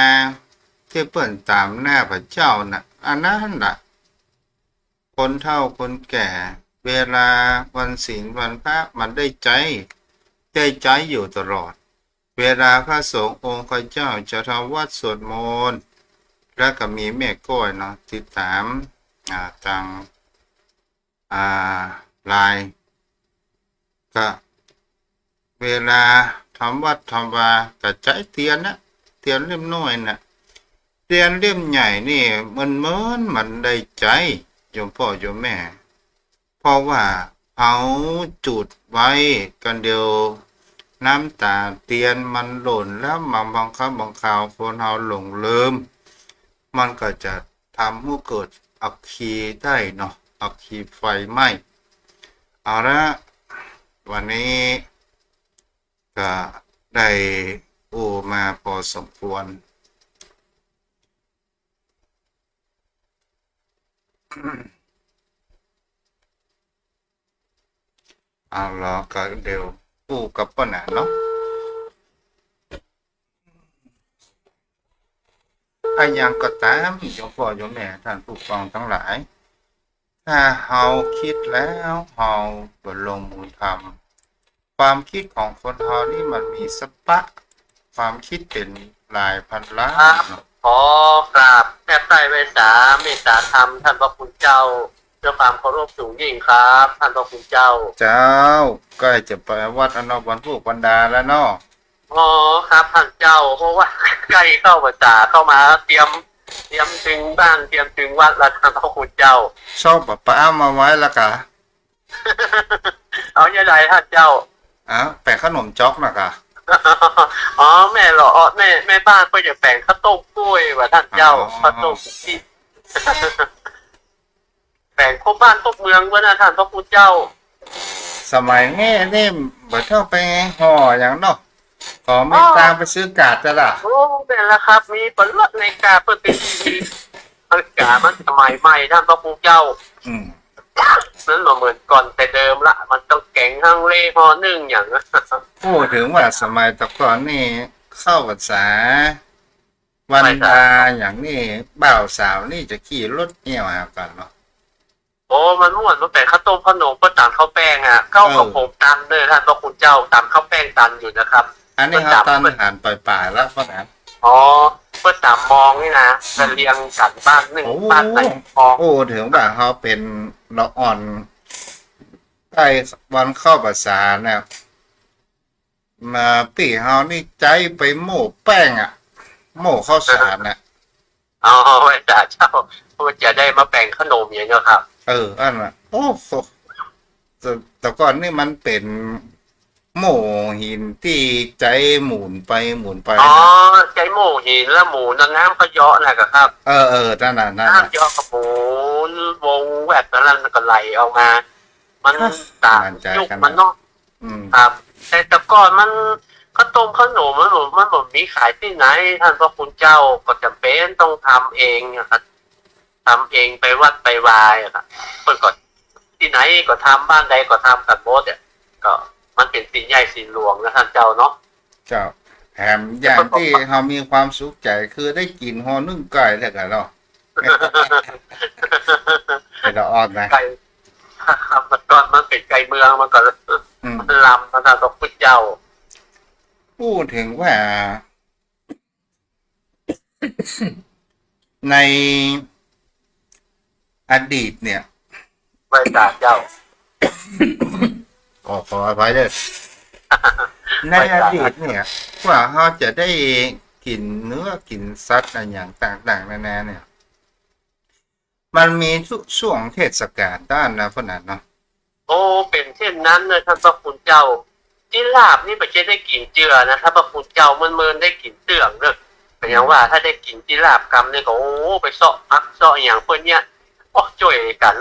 ที่เปิ้นตามหน้าพระเจ้าน่ะอันนั้นน่ะคนเฒ่าคนแก่เวลาวันศีลวันพระมันได้ใจอยู่ตลอดเวลาพระสงฆ์องค์ข้าเจ้าจะทำวัดสวดมนต์แล้วก็มีแม่ก้อยเนาะติดตามทางไลน์ก็เวลาทำวัดทำวาก็ใจเตียนนะเตียนเล่มน้อยนะเตียนเล่มใหญ่นี่มันได้ใจโยมพ่อโยมแม่เพราะว่า เอาจุดไว้กันเดียวน้ำตาเตียนมันหล่นแล้วมาบางครั้งบางคราวคนเราหลงลืมมันก็จะทำให้เกิดอัคคีได้เนาะอัคคีไฟไหม้เอาละวันนี้ก็ได้โอมาพอสมควรเอาละก็เดี๋ยวอู้กับปัญหาเนาะถ้ายังก็ตามโยมพ่อโยมแม่ท่านผู้ฟังทั้งหลายถ้าเฮาคิดแล้วเฮาบ่ลงมือทำความคิดของคนเฮานี่มันมีสปะความคิดเป็นหลายพันล้านเนาะ ขอกราบแทบใต้เวสาเมตตาธรรมท่านพระคุณเจ้าด้วยความเคารพสูงยิ่งครับท่านพระคุณเจ้าเจ้าใกล้จะไปวัดอนวันผู้บรรดาแล้วเนาะอ๋อครับท่านเจ้าเพราะว่าใกล้เข้าพรรษาเข้ามาเตรียมถึงบ้านเตรียมถึงวัดแล้วท่านพระคุณเจ้าชอบปะป้ามาไว้แล้วกะ เอาอย่างไรท่านเจ้าแปะขนมจ๊อกนะกะ อ๋อแม่หรอแม่บ้านก็จะแบ่งข้าวต้มกล้วยว่าท่านเจ้าข้าวต้มที่ แบ่งครบบ้านครบเมืองว่านะท่านพระคุณเจ้าสมัยแง่นี่เบิดเท่าไปห่ออย่างเนาะขอไม่ตามไปซื้อกาดจะล่ะโอ้เป็นแล้วครับมีผลลดในกาเพื่อเป็นทีอากามันสมัยใหม่ท่านพระคุณเจ้านั้นเหมือนก่อนแต่เดิมละมันต้องแกงฮังเลห่อนึ่งอย่างนั้นพูดถึงว่าสมัยตะก่อนนี่เข้าภาษาวันดาอย่างนี้บ่าวสาวนี่จะขี่รถเหี่ยวหากันเนาะโอ้มันม่วนมันแต่ข้าวต้มขนมก็ตามข้าวแป้งอ่ะเข้ากับผมตันเลยท่านพระคุณเจ้าตามข้าวแป้งตันอยู่นะครับอันนี้ครับตันหันปล่อยๆแล้วพ่อแหนอ๋อเพื่อตามมองนี่นะจะเรียงกันบ้านหนึ่งบ้านไหนมองโอ้ถึงว่าเขาเป็นละอ่อนใกล้วันเข้าภาษาเนี่ยมาปีเฮานี่ใจไปโม่แป้งอ่ะโม่ข้าวสารน่ะอ๋อไว้จ่าเจ้าเพื่อจะได้มาแบ่งขนมอย่างเงี้ยครับอันน่ะโอ้แต่ก่อนนี่มันเป็นโม่หินที่ใจหมุนไปหมุนไปอ๋อใจหมูหินแล้วหมูน้ำก็เยอะนะครับนั่นน่ะน้ำเยอะกับหมูวงแหวกนั้นก็ไหลออกมามันต่างยุคมันเนาะครับแต่ก่อนมันข้าวต้มขนมมันมีขายที่ไหนท่านพระคุณเจ้าก็จำเป็นต้องทำเองนะครับทำเองไปวัดไปวายครับเพื่อนก็ที่ไหนก็ทำบ้านใดก็ทำกันหมดเนี่ยก็มันเป็นสิ่งใหญ่สิ่งหลวงนะท่านเจ้าเนาะเจ้าแถมอย่างที่เรามีความสุขใจคือได้กินห่อนึ่งไก่แล้วกันเนาะเป็นละอ่อนนะไก่ครับตอนมันเป็นไก่เมืองมันก็มันลำนะท่านพระคุณเจ้าพูดถึงว่าในอดีตเนี่ยไว้ตาเจ้าขออภัยด้วยในอดีตเนี่ยกว่าเขาจะได้กินเนื้อกินสัตว์อะไรอย่างต่างๆนานาเนี่ยมันมีทุกช่วงเทศกาลด้านนะพนันเนาะโอ้เป็นเช่นนั้นเลยท่านพระคุณเจ้าที่ลาบนี่ประเทศได้กินเจือนะถ้าพระคุณเจ้าเมินได้กินเตื่องเนอะเป็นอย่างว่าถ้าได้กินที่ลาบกรรมเนี่ยก็โอ้ไปเสาะพักเสาะอย่างเพื่อนเนี่ยโอ้ช่วยกัน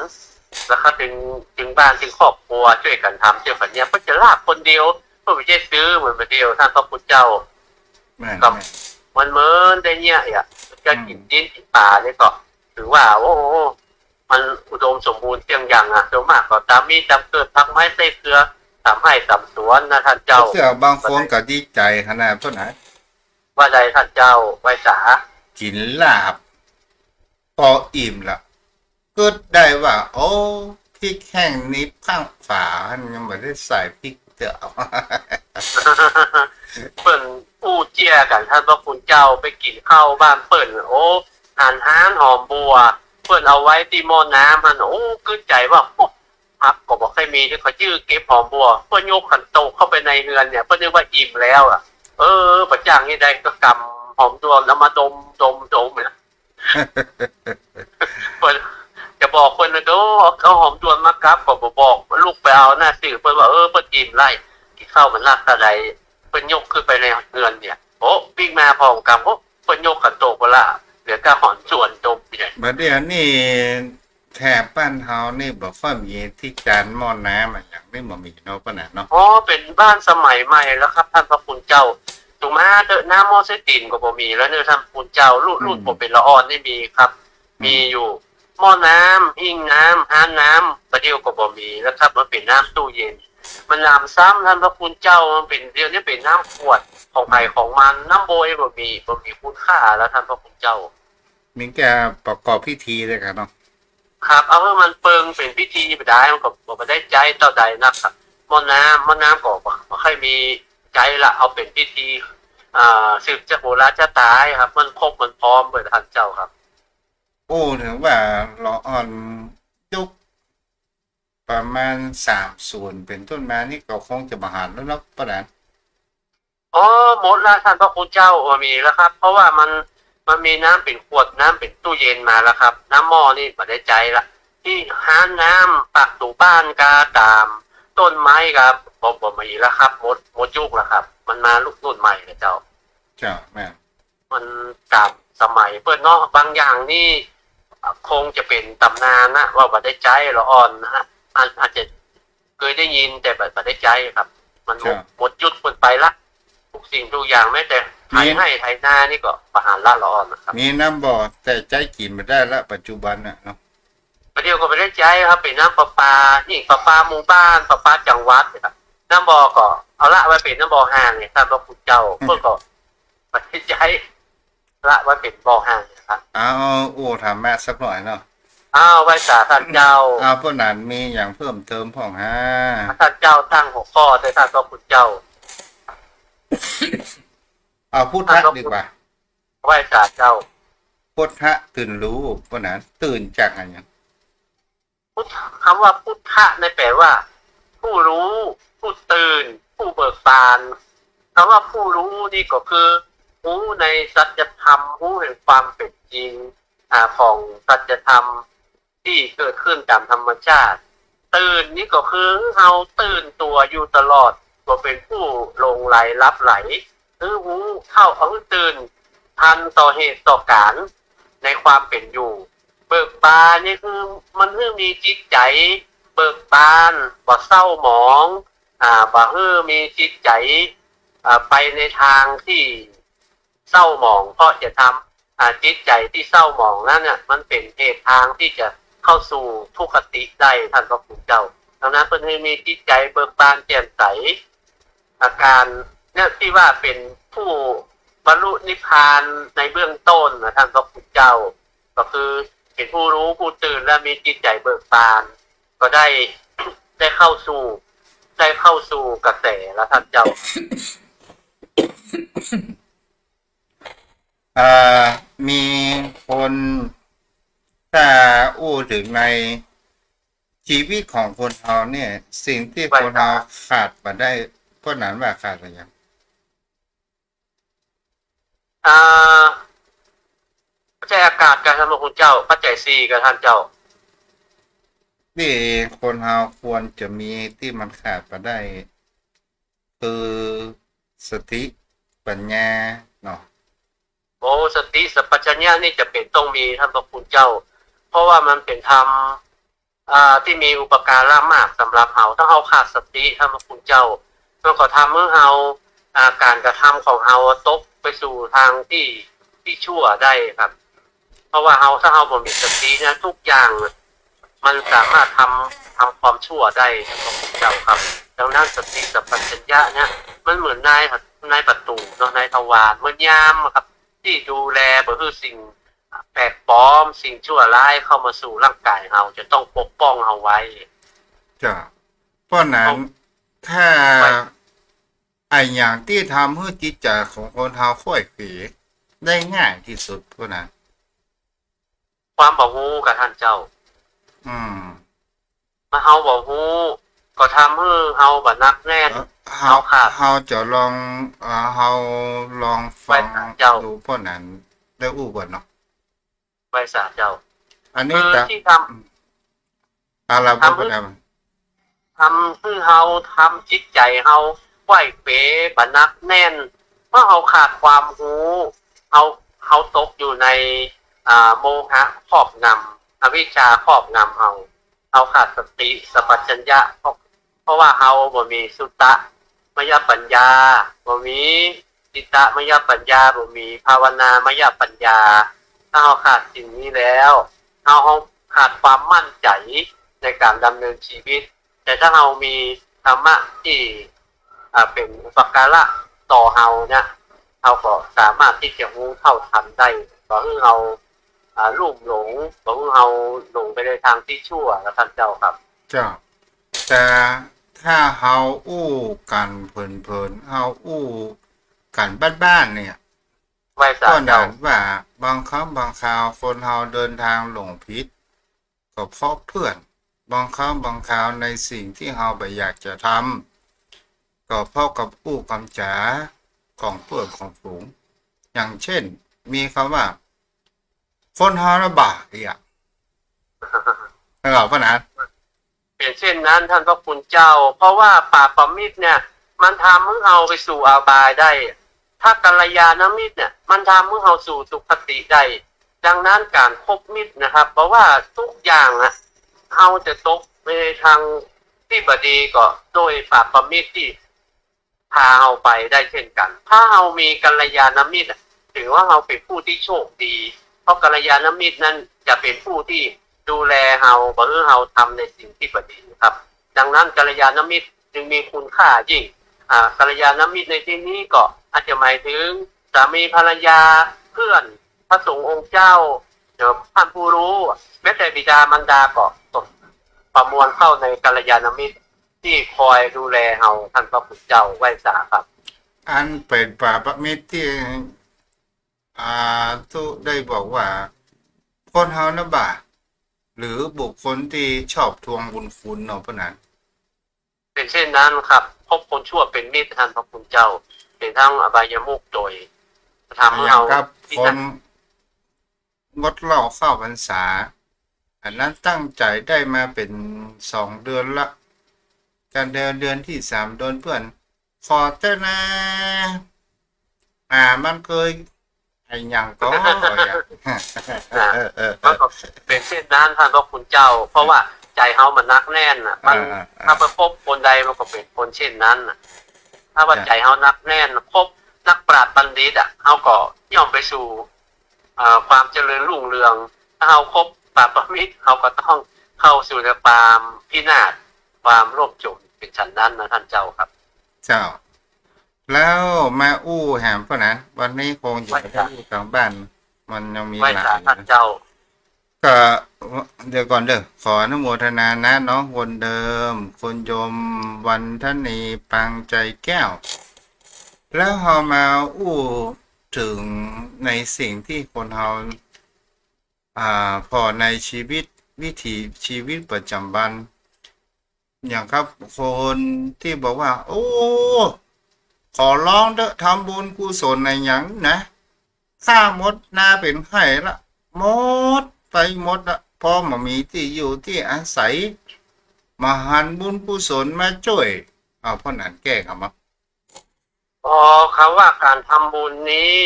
แล้วก็ถึงบ้านถึงครอบครัวช่วยกันทำเจ้าแบบนี้เพื่อจะลาบคนเดียวเพื่อไม่ใช่ซื้อเหมือนเดียวท่านพระคุณเจ้ากับมันเมินได้เนี่ยจะกินดินกินป่าเนี่ยก็ถือว่าโอ้มันอุดมสมบูรณ์เพียงอย่างโดยมากก็ตามมีจำเกิดพักไม้ใส่เกลือทำให้สำสวนนะท่านเจ้าเสื้อบางคนก็ดีใจขนาดต้นไหนว่าใดท่านเจ้าไว้สากินลาบพออิ่มละก็ได้ว่าโอ้พริกแห้งนี้ข้างฝายังไม่ได้ใส่พริกเตี๋ยวเปิ่นอู้เจียกันท่านพระคุณเจ้าไปกินข้าวบ้านเปิ่นโอ้อาหารหอมบัวเปิ่นเอาไว้ที่หม้อน้ำมันโอ้กึศใจว่าพักก็บอกให้มีที่เขาชื่อเก็บหอมบัวเพื่อนยกขันโตเข้าไปในเรือนเนี่ยเพื่อนนึกว่าอิ่มแล้วประจ่างนี่ได้ก็กำหอมตัวแล้วมาดมเนี่ยเพื่อนจะ บอกเพิ่นนะก็เอาหอมจวนมากลับก็บ่บอกลูกไปเอาหน้าสื่อเพิ่นว่าเพิ่นจิ้มไล่ที่เข้ามันลากตะไดเพิ่นยกขึ้นไปในเงินเนี่ยโอ้วิ่งมาพร้อมกับเพิ่นยกกันโตกบ่ล่ะเหลือก็หอนจวนจบเนี่ย บัดเดี๋ยวนี้แถบบ้านเฮานี่บ่ค่อยมีที่จานหม้อน้ำอะอย่างนี้บ่มีเนาะปะน่ะเนาะ อ๋อเป็นบ้านสมัยใหม่แล้วครับท่านพระคุณเจ้าถูกมาเดอะน้ำมอเสตินก็บ่มีแล้วเนื้อท่านพระคุณเจ้ารูดผมเป็นละอ่อนนี่มีครับ มีอยู่หม้อน้ำหิ้งน้ำห้านน้ำประเดี๋ยวก็บ่มีแล้วครับมันเป็นน้ำตู้เย็น มันน้ำซ้ำท่านพระคุณเจ้ามันเป็นเดี๋ยวนี้เป็นน้ำขวดของไผของมันน้ำโบยบ่มีคุณค่าแล้วท่านพระคุณเจ้า มีแกประกอบพิธีเลยกันเนาะ ครับเอาให้มันเปิงเป็นพิธีไปได้มันก็บ่ได้ใจต่อใดนะครับหม้อน้ำก็บ่ค่อยมีใจละเอาเป็นพิธีสืบจากโบราณจะตายครับมันครบมันพร้อมเบิดท่านเจ้าครับ โอ้ถึงว่าละอ่อนยุคประมาณ30เป็นต้นมานี่ก็คงจะบ่หันแล้วเนาะปะน่ะ อ๋อหมดแล้วท่านพระคุณเจ้ามีแล้วครับ เพราะว่ามันมีน้ำเป็นขวดน้ำเป็นตู้เย็นมาแล้วครับ น้ำหม้อนี่บ่ได้ใจละที่หาน้ำปักตู่บ้านกาตาม ต้นไม้ครับบ่มีแล้วครับหมดยุคแล้วครับ มันมาลูกรุ่นใหม่แล้วเจ้า เจ้าแม่น มันกับสมัยเปิ้นเนาะบางอย่างนี่คงจะเป็นตำนานนะว่าบ่ได้ใจละอ่อนนะฮะอาจจะเคยได้ยินแต่บ่ได้ใจครับ มันหมดยุคเพิ่นไปละทุกสิ่งทุกอย่างแม้แต่ไถไถนานี่ก็ประหารละอ่อนนะครับ มีน้ำบ่อแต่ใจกินไม่ได้ละปัจจุบันน่ะเนาะ ประเดี๋ยวก็บ่ได้ใจครับเป็นน้ำประปานี่ประปาหมู่บ้านประปาจังหวัดนะครับน้ำบ่อก็เอาละไว้เป็นน้ำบ่อห้างเนี่ยท่านพระคุณเจ้าเพิ่นก็บ่ได้ใจละไว้เป็นบ่อห้างนะครับ เอาโอ้ถามแม่สักหน่อยเนาะ อ้าวไว้สาท่านเจ้า เอาพวกนั้นมีอย่างเพิ่มเติมพ่องฮะ ท่านเจ้าตั้งหัวข้อแต่ท่านพระคุณเจ้า เอาพุทธะดีกว่า ไว้สาเจ้า พุทธะตื่นรู้พวกนั้นตื่นจากอะไรอย่าง พุทธคำว่าพุทธะในแปลว่า ผู้รู้ผู้ตื่น ผู้เบิกบานคำว่าผู้รู้นี่ก็คือรู้ในสัจธรรมรู้แห่งความเป็นจริงของสัจธรรมที่เกิดขึ้นตามธรรมชาติ ตื่นนี่ก็คือเราตื่นตัวอยู่ตลอดก็เป็นผู้หลงไหลรับไหลคือรู้เข้าตื่นทันต่อเหตุต่อการในความเป็นอยู่ เบิกบานนี่คือมันคือมีจิตใจเบิกบานบ่เศร้าหมองบ่มีจิตใจไปในทางที่เศร้าหมองเพราะจะทำจิตใจที่เศร้าหมองนั้นเนี่ยมันเป็นเหตุทางที่จะเข้าสู่ทุกขติได้ท่านพระคุณเจ้าดังนั้นเพิ่นให้มีจิตใจเบิกบานแจ่มใสอาการเนี่ยที่ว่าเป็นผู้บรรลุนิพพานในเบื้องต้นนะท่านพระคุณเจ้าก็คือเป็นผู้รู้ผู้ตื่นและมีจิตใจเบิกบานก็ได้เข้าสู่กระแสแล้วท่านเจ้า มีคนถ้าอู้ถึงในชีวิตของคนเราเนี่ย สิ่งที่คนเราขาดมาได้ก็นั้นว่าขาดอะไรอย่าง ปัจจัยอากาศกับท่านพระคุณเจ้าปัจจัยสี่กับท่านเจ้า นี่คนเราควรจะมีที่มันขาดมาได้ คือสติปัญญาเนาะ โอ้สติสัพพัญญะนี่จะเป็นต้องมีท่านพระคุณเจ้า เพราะว่ามันเป็นธรรมที่มีอุปการะมากสำหรับเฮาถ้าเฮาขาดสติท่านพระคุณเจ้ามันก็ทำให้เฮาการกระทำของเฮาตกไปสู่ทางที่ชั่วได้ครับ เพราะว่าถ้าเฮาบ่มีสตินะทุกอย่างมันสามารถทำความชั่วได้ท่านพระคุณเจ้าครับดังนั้นสติสัพพัญญะเนี่ยมันเหมือนนายประตูเนาะนายทวารเหมือนยามครับที่ดูแลบ่คือสิ่งแปลกปลอมสิ่งชั่วร้ายเข้ามาสู่ร่างกายเราจะต้องปกป้องเอาไว้ จ้ะเพราะนั้นถ้าไอ้อย่างที่ทำให้จิตใจของคนเราค่อยเขวได้ง่ายที่สุดเพราะนั้น ความบ่ฮู้กับท่านเจ้า มาเฮาบ่ฮู้ก็ทำให้เฮาบ่นักแน่น เฮาจะลองเฮาลองฟังดูเพราะนั้นได้อู้ก่อนเนาะ ไว้สาเจ้า อันนี้ คือ แต่ ที่ท อะไรบ่เป็นไร ทำคือเฮาทำจิตใจเฮาไหวเป๋บนักแน่นเพราะเฮาขาดความรู้เฮาเฮาตกอยู่ในโมหะครอบงำอวิชชาครอบงำเฮาขาดสติสัพพัญญะเพราะว่าเฮาบ่มีสุตตะมยปัญญาบ่มีจิตตะมยปัญญาบ่มีภาวนามยปัญญาถ้าเฮาขาดสิ่งนี้แล้วเฮาขาดความมั่นใจในการดำเนินชีวิตแต่ถ้าเรามีธรรมะที่เป็นอุปการะต่อเราเนี่ยเราก็สามารถที่จะรู้เท่าทันได้ต่อให้เราลุ่มหลงต่อให้เราหลงไปในทางที่ชั่วแล้วท่านเจ้าครับเจ้าแต่ถ้าเฮาอู้กันเพลินๆเฮาอู้กันบ้านๆเนี่ยไว้สาก็เจ้านั้นว่าบางครั้งบางคราวคนเฮาเดินทางหลงผิดก็เพราะเพื่อนบางครั้งบางคราวในสิ่งที่เฮาบ่อยากจะทำก็เพราะกับอู้คำจ๋าของเพื่อนของฝูงอย่างเช่นมีคำว่าคนเฮาระบาดอีกไม่หรอกปะนะเป็นเช่นนั้นท่านพระคุณเจ้าเพราะว่าป่าปมิตรเนี่ยมันทำให้เราไปสู่อบายได้ถ้ากัลยาณมิตรเนี่ยมันทำให้เราสู่สุคติได้ดังนั้นการคบมิตรนะครับเพราะว่าทุกอย่างอะเราจะตกไปในทางที่บดีก็โดยป่าปมิตรที่พาเราไปได้เช่นกันถ้าเรามีกัลยาณมิตรถือว่าเราเป็นผู้ที่โชคดีเพราะกัลยาณมิตรนั้นจะเป็นผู้ที่ดูแลเราบ่ให้เราทำในสิ่งที่บดีครับดังนั้นกัลยาณมิตรจึงมีคุณค่ายิ่งกัลยาณมิตรในที่นี้ก็อาจจะหมายถึงสามีภรรยาเพื่อนพระสงฆ์องค์เจ้าท่านผู้รู้แม้แต่บิดามารดาก็ประมวลเข้าในกัลยาณมิตรที่คอยดูแลเราท่านพระพุทธเจ้าไว้สาครับอันเป็นป่าปมิตรที่ทุได้บอกว่าคนเฮานะบาหรือบุคคลที่ชอบทวงบุญคุณเนาะพะนั้นเป็นเช่นนั้นครับพบคนชั่วเป็นมิตรท่านพระพุทธเจ้าเป็นทั้งอบายมุขโดยทำให้เราคนงดเหล้าเข้าพรรษาอันนั้นตั้งใจได้มาเป็น2 เดือนละกันเดือนที่3โดนเพื่อนขอแต่นะมันเคยไอ้ยังก็มันก็เป็นเช่นนั้นท่านพระคุณเจ้าเพราะว่าใจเฮามันนักแน่นน่ะมันถ้าไปพบคนใดมันก็เป็นคนเช่นนั้นน่ะถ้าว่าใจเฮานักแน่นพบนักปราชญ์บัณฑิตเฮาก็ย่อมไปสู่ความเจริญรุ่งเรืองถ้าเฮาคบป่าปมิตรเฮาก็ต้องเข้าสู่ในความพินาศความโลภโกรธเป็นฉันนั้นนะท่านเจ้าครับเจ้าแล้วมาอู้แหมพวกนั้นวันนี้คงอยู่ที่อู้ทางบ้านมันยังมีหลายท่านเจ้าก็เดี๋ยวก่อนขออนุโมทนานะน้องคนเดิมคุณโยมวันทนีปังใจแก้วแล้วเฮามาอู้ถึงในสิ่งที่คนเฮาพอในชีวิตวิถีชีวิตประจำวันอย่างครับคนที่บอกว่าโอ้ขอร้องเด้อทำบุญกุศลในหยังนะข้ามดหน้าเป็นไข้ละหมดไปหมดละพอมามีที่อยู่ที่อาศัยมาหันบุญกุศลมาช่วยเพราะนั้นแก้ครับมั้งคำว่าการทำบุญนี้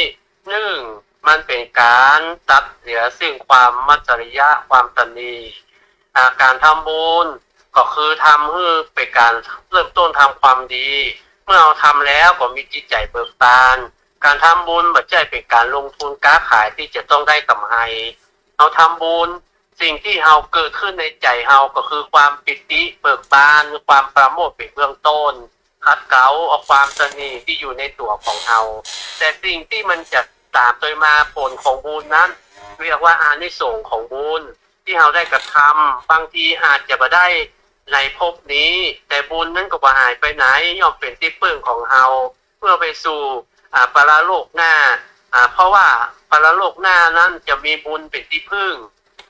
มันเป็นการตัดเหลือซึ่งความมัจฉริยะความตนีการทำบุญก็คือทำให้เป็นการเริ่มต้นทำความดีเมื่อเราทำแล้วก็มีจิตใจเบิกบานการทำบุญไม่ใช่เป็นการลงทุนค้าขายที่จะต้องได้กำไรเราทำบุญสิ่งที่เราเกิดขึ้นในใจเราก็คือความปิติเบิกบานความปราโมทย์เป็นเบื้องต้นขัดเกลาเอาความตนีที่อยู่ในตัวของเราแต่สิ่งที่มันจะตามโดยมาผลของบุญนั้นเรียกว่าอานิสงส์ของบุญที่เราได้กระทำบางทีอาจจะไม่ได้ในภพนี้แต่บุญนั้นก็บ่หายไปไหนย่อมเป็นที่พึ่งของเราเพื่อไปสู่ปรโลกหน้าเพราะว่าปรโลกหน้านั้นจะมีบุญเป็นที่พึ่ง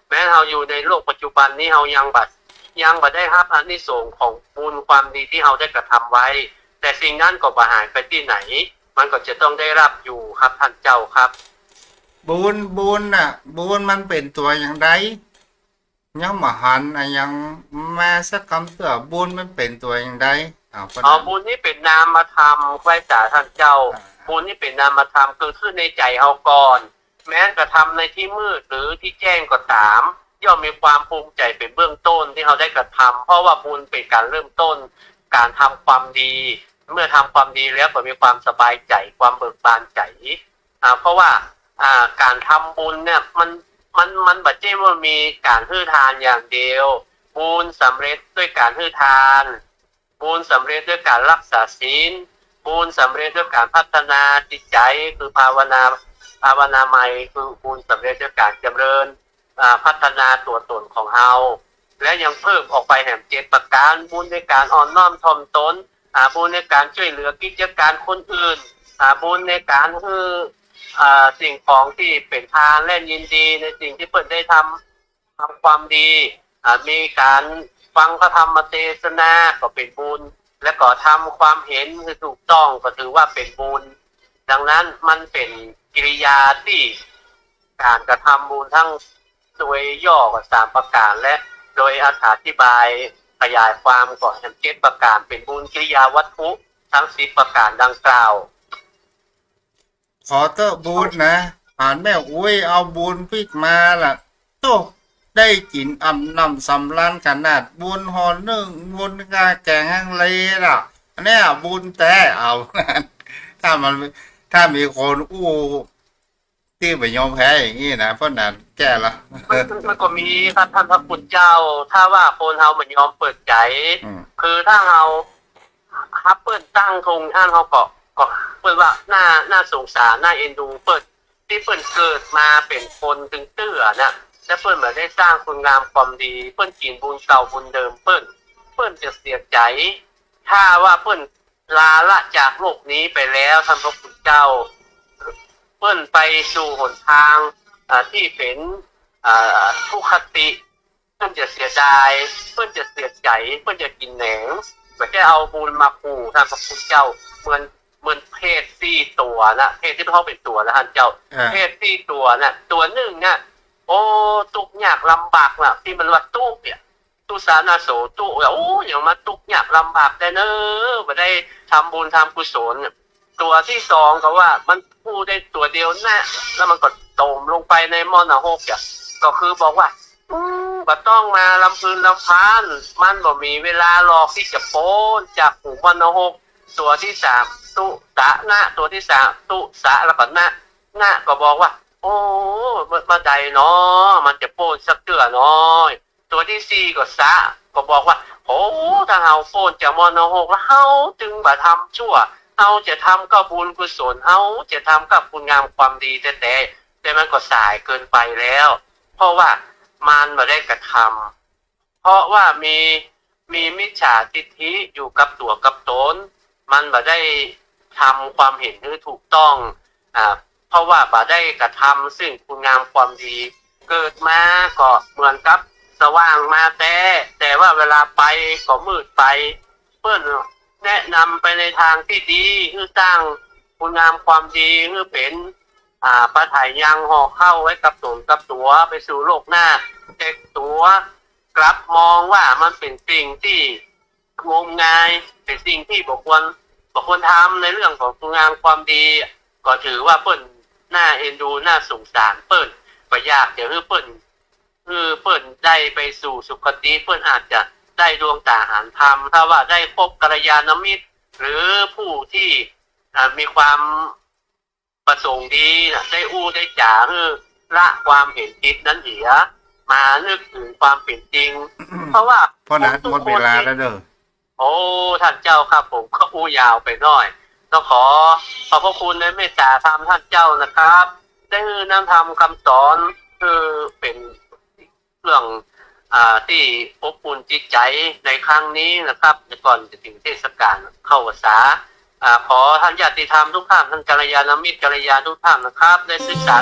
แม้เราอยู่ในโลกปัจจุบันนี้เรายังบ่ได้รับอานิสงส์ของบุญความดีที่เราได้กระทำไว้แต่สิ่งนั้นก็บ่หายไปที่ไหนมันก็จะต้องได้รับอยู่ครับท่านเจ้าครับบุญน่ะบุญมันเป็นตัวอย่างไร ยังมาหันอะยังแม่สักคำเสือบุญมันเป็นตัวอย่างใดเพราะ อ๋อ นั้น บุญนี่เป็นนามธรรมไว้จ่าท่านเจ้าบุญนี่เป็นนามธรรมเกิดขึ้นในใจเอาก่อน แม้กระทำในที่มืดหรือที่แจ้งก็ตามย่อมมีความภูมิใจเป็นเบื้องต้นที่เขาได้กระทำเพราะว่าบุญเป็นการเริ่มต้นการทำความดี เมื่อทำความดีแล้วก็มีความสบายใจความเบิกบานใจเพราะว่าการทำบุญเนี่ยมันบัดเจ้ว่ามีการฮื้อทานอย่างเดียวบุญสำเร็จด้วยการฮื้อทานบุญสำเร็จด้วยการรักษาศีลบุญสำเร็จด้วยการพัฒนาจิตใจคือภาวนาใหม่คือบุญสำเร็จด้วยการจำเริญพัฒนาตัวตนของเฮาและยังเพิ่มออกไปแห่ง7ประการบุญในการอ่อนน้อมถ่อมตนบุญในการช่วยเหลือกิจการคนอื่นบุญในการสิ่งของที่เป็นทานและยินดีในสิ่งที่เพิ่นได้ทำความดีมีการฟังพระธรรมเทศนาก็เป็นบุญและก็ทำความเห็นคือถูกต้องก็ถือว่าเป็นบุญดังนั้นมันเป็นกิริยาที่การกระทำบุญทั้งโดยย่อกับ3ประการและโดยอธิบายขยายความก่อนทั้ง7ประการเป็นบุญกิริยาวัตถุทั้ง10ประการดังกล่าวขอเตอร์บุญนะอ่านแม่อุ้ยเอาบุญพิกมาล่ะโตได้กินนำสำรันขนาดบุญหอนึ่งบุญกาแกงฮังเลล่ะเนี่ยบุญแต่เอาถ้ามันถ้ามีคนอู้ที่ไม่ยอมแพ้อย่างนี้นะเพราะนั้นแก้ละมันก็มีครับท่านพระคุณเจ้าถ้าว่าคนเฮามันยอมเปิดใจคือถ้าเฮาฮับเปิดตั้งธงอันเฮาก็เปิดว่าน่าสงสารน่าเอ็นดูเปิดที่เปิ้นเกิดมาเป็นคนถึงเตื้อน่ะและเปิ้นมาได้สร้างคุณงามความดีเปิ้นกินบุญเก่าบุญเดิมเปิ้นจะเสียใจถ้าว่าเปิ้นลาละจากโลกนี้ไปแล้วท่านพระคุณเจ้าเปิ้นไปสู่หนทางที่เป็นทุกขติเปิ้นจะเสียดายเปิ้นจะเสียใจเปิ้นจะกินแหนงไม่ได้เอาบุญมาขู่ท่านพระคุณเจ้าเหมือนเพศ4ตัวนะเพศที่เขาเป็นตัวนะท่านเจ้าเพศ4ตัวน่ะตัวหนึ่งน่ะโอ้ทุกข์ยากลำบากน่ะที่มันว่าทุกข์เนี่ยตุสานาโสตุโอ้อย่างมาทุกข์ยากลำบากได้เนอะบ่ได้ทำบุญทำกุศลตัวที่2ก็ว่ามันพูดได้ตัวเดียวนะแล้วมันก็โตมลงไปในมรณะหกอ่ะก็คือบอกว่าบ่ต้องมาลำพึงลำพานมันบ่มีเวลาหรอกที่จะโป้นจากหูมรณะหกตัวที่3ตุสะนะตัวที่3ตุสะแล้วก็นะก็บอกว่าโอ้มาใดเนาะมันจะโป้นสักเตื้อน้อยตัวที่4ก็สะก็บอกว่าโอ้ถ้าเฮาโป้นจากมรณะหกแล้วเฮาจึงบ่ทำชั่วเฮาจะทำกับบุญกุศลเฮาจะทำกับคุณงามความดีแต่มันก็สายเกินไปแล้วเพราะว่ามันบ่ได้กระทำเพราะว่ามีมิจฉาทิฏฐิอยู่กับตัวกับตนมันบ่ได้ทำความเห็นที่ถูกต้องเพราะว่าบ่ได้กระทำซึ่งคุณงามความดีเกิดมาก็เหมือนกับสว่างมาแต่ว่าเวลาไปก็มืดไปเปิ้นแนะนำไปในทางที่ดีคือสร้างคุณงามความดีคือเป็นปะไถยังห่อเข้าไว้กับตนกับตัวไปสู่โลกหน้าแต่ตัวกลับมองว่ามันเป็นสิ่งที่งมงายเป็นสิ่งที่บ่ควรทำในเรื่องของคุณงามความดีก็ถือว่าเปิ้นน่าเอ็นดูน่าสงสารเปิ้นก็อยากจะให้เปิ้นได้ไปสู่สุคติเปิ้นอาจจะได้ดวงตาหารธรรมถ้าว่าได้พบกัลยาณมิตรหรือผู้ที่มีความประสงค์ดีได้อู้ได้จ่าคือละความเห็นผิดนั้นเสียมานึกถึงความเป็นจริงเพราะว่าเพราะนั้นหมดเวลาแล้วเด้อโอ้ท่านเจ้าครับผมก็อู้ยาวไปหน่อยต้องขอพระคุณในเมตตาธรรมท่านเจ้านะครับได้นำธรรมคำสอนคือเป็นเรื่องที่อบอุ่นจิตใจในครั้งนี้นะครับก่อนจะถึงเทศกาลเข้าพรรษาขอท่านญาติธรรมทุกท่านท่านกัลยาณมิตรกัลยาณทุกท่านนะครับได้ศึกษา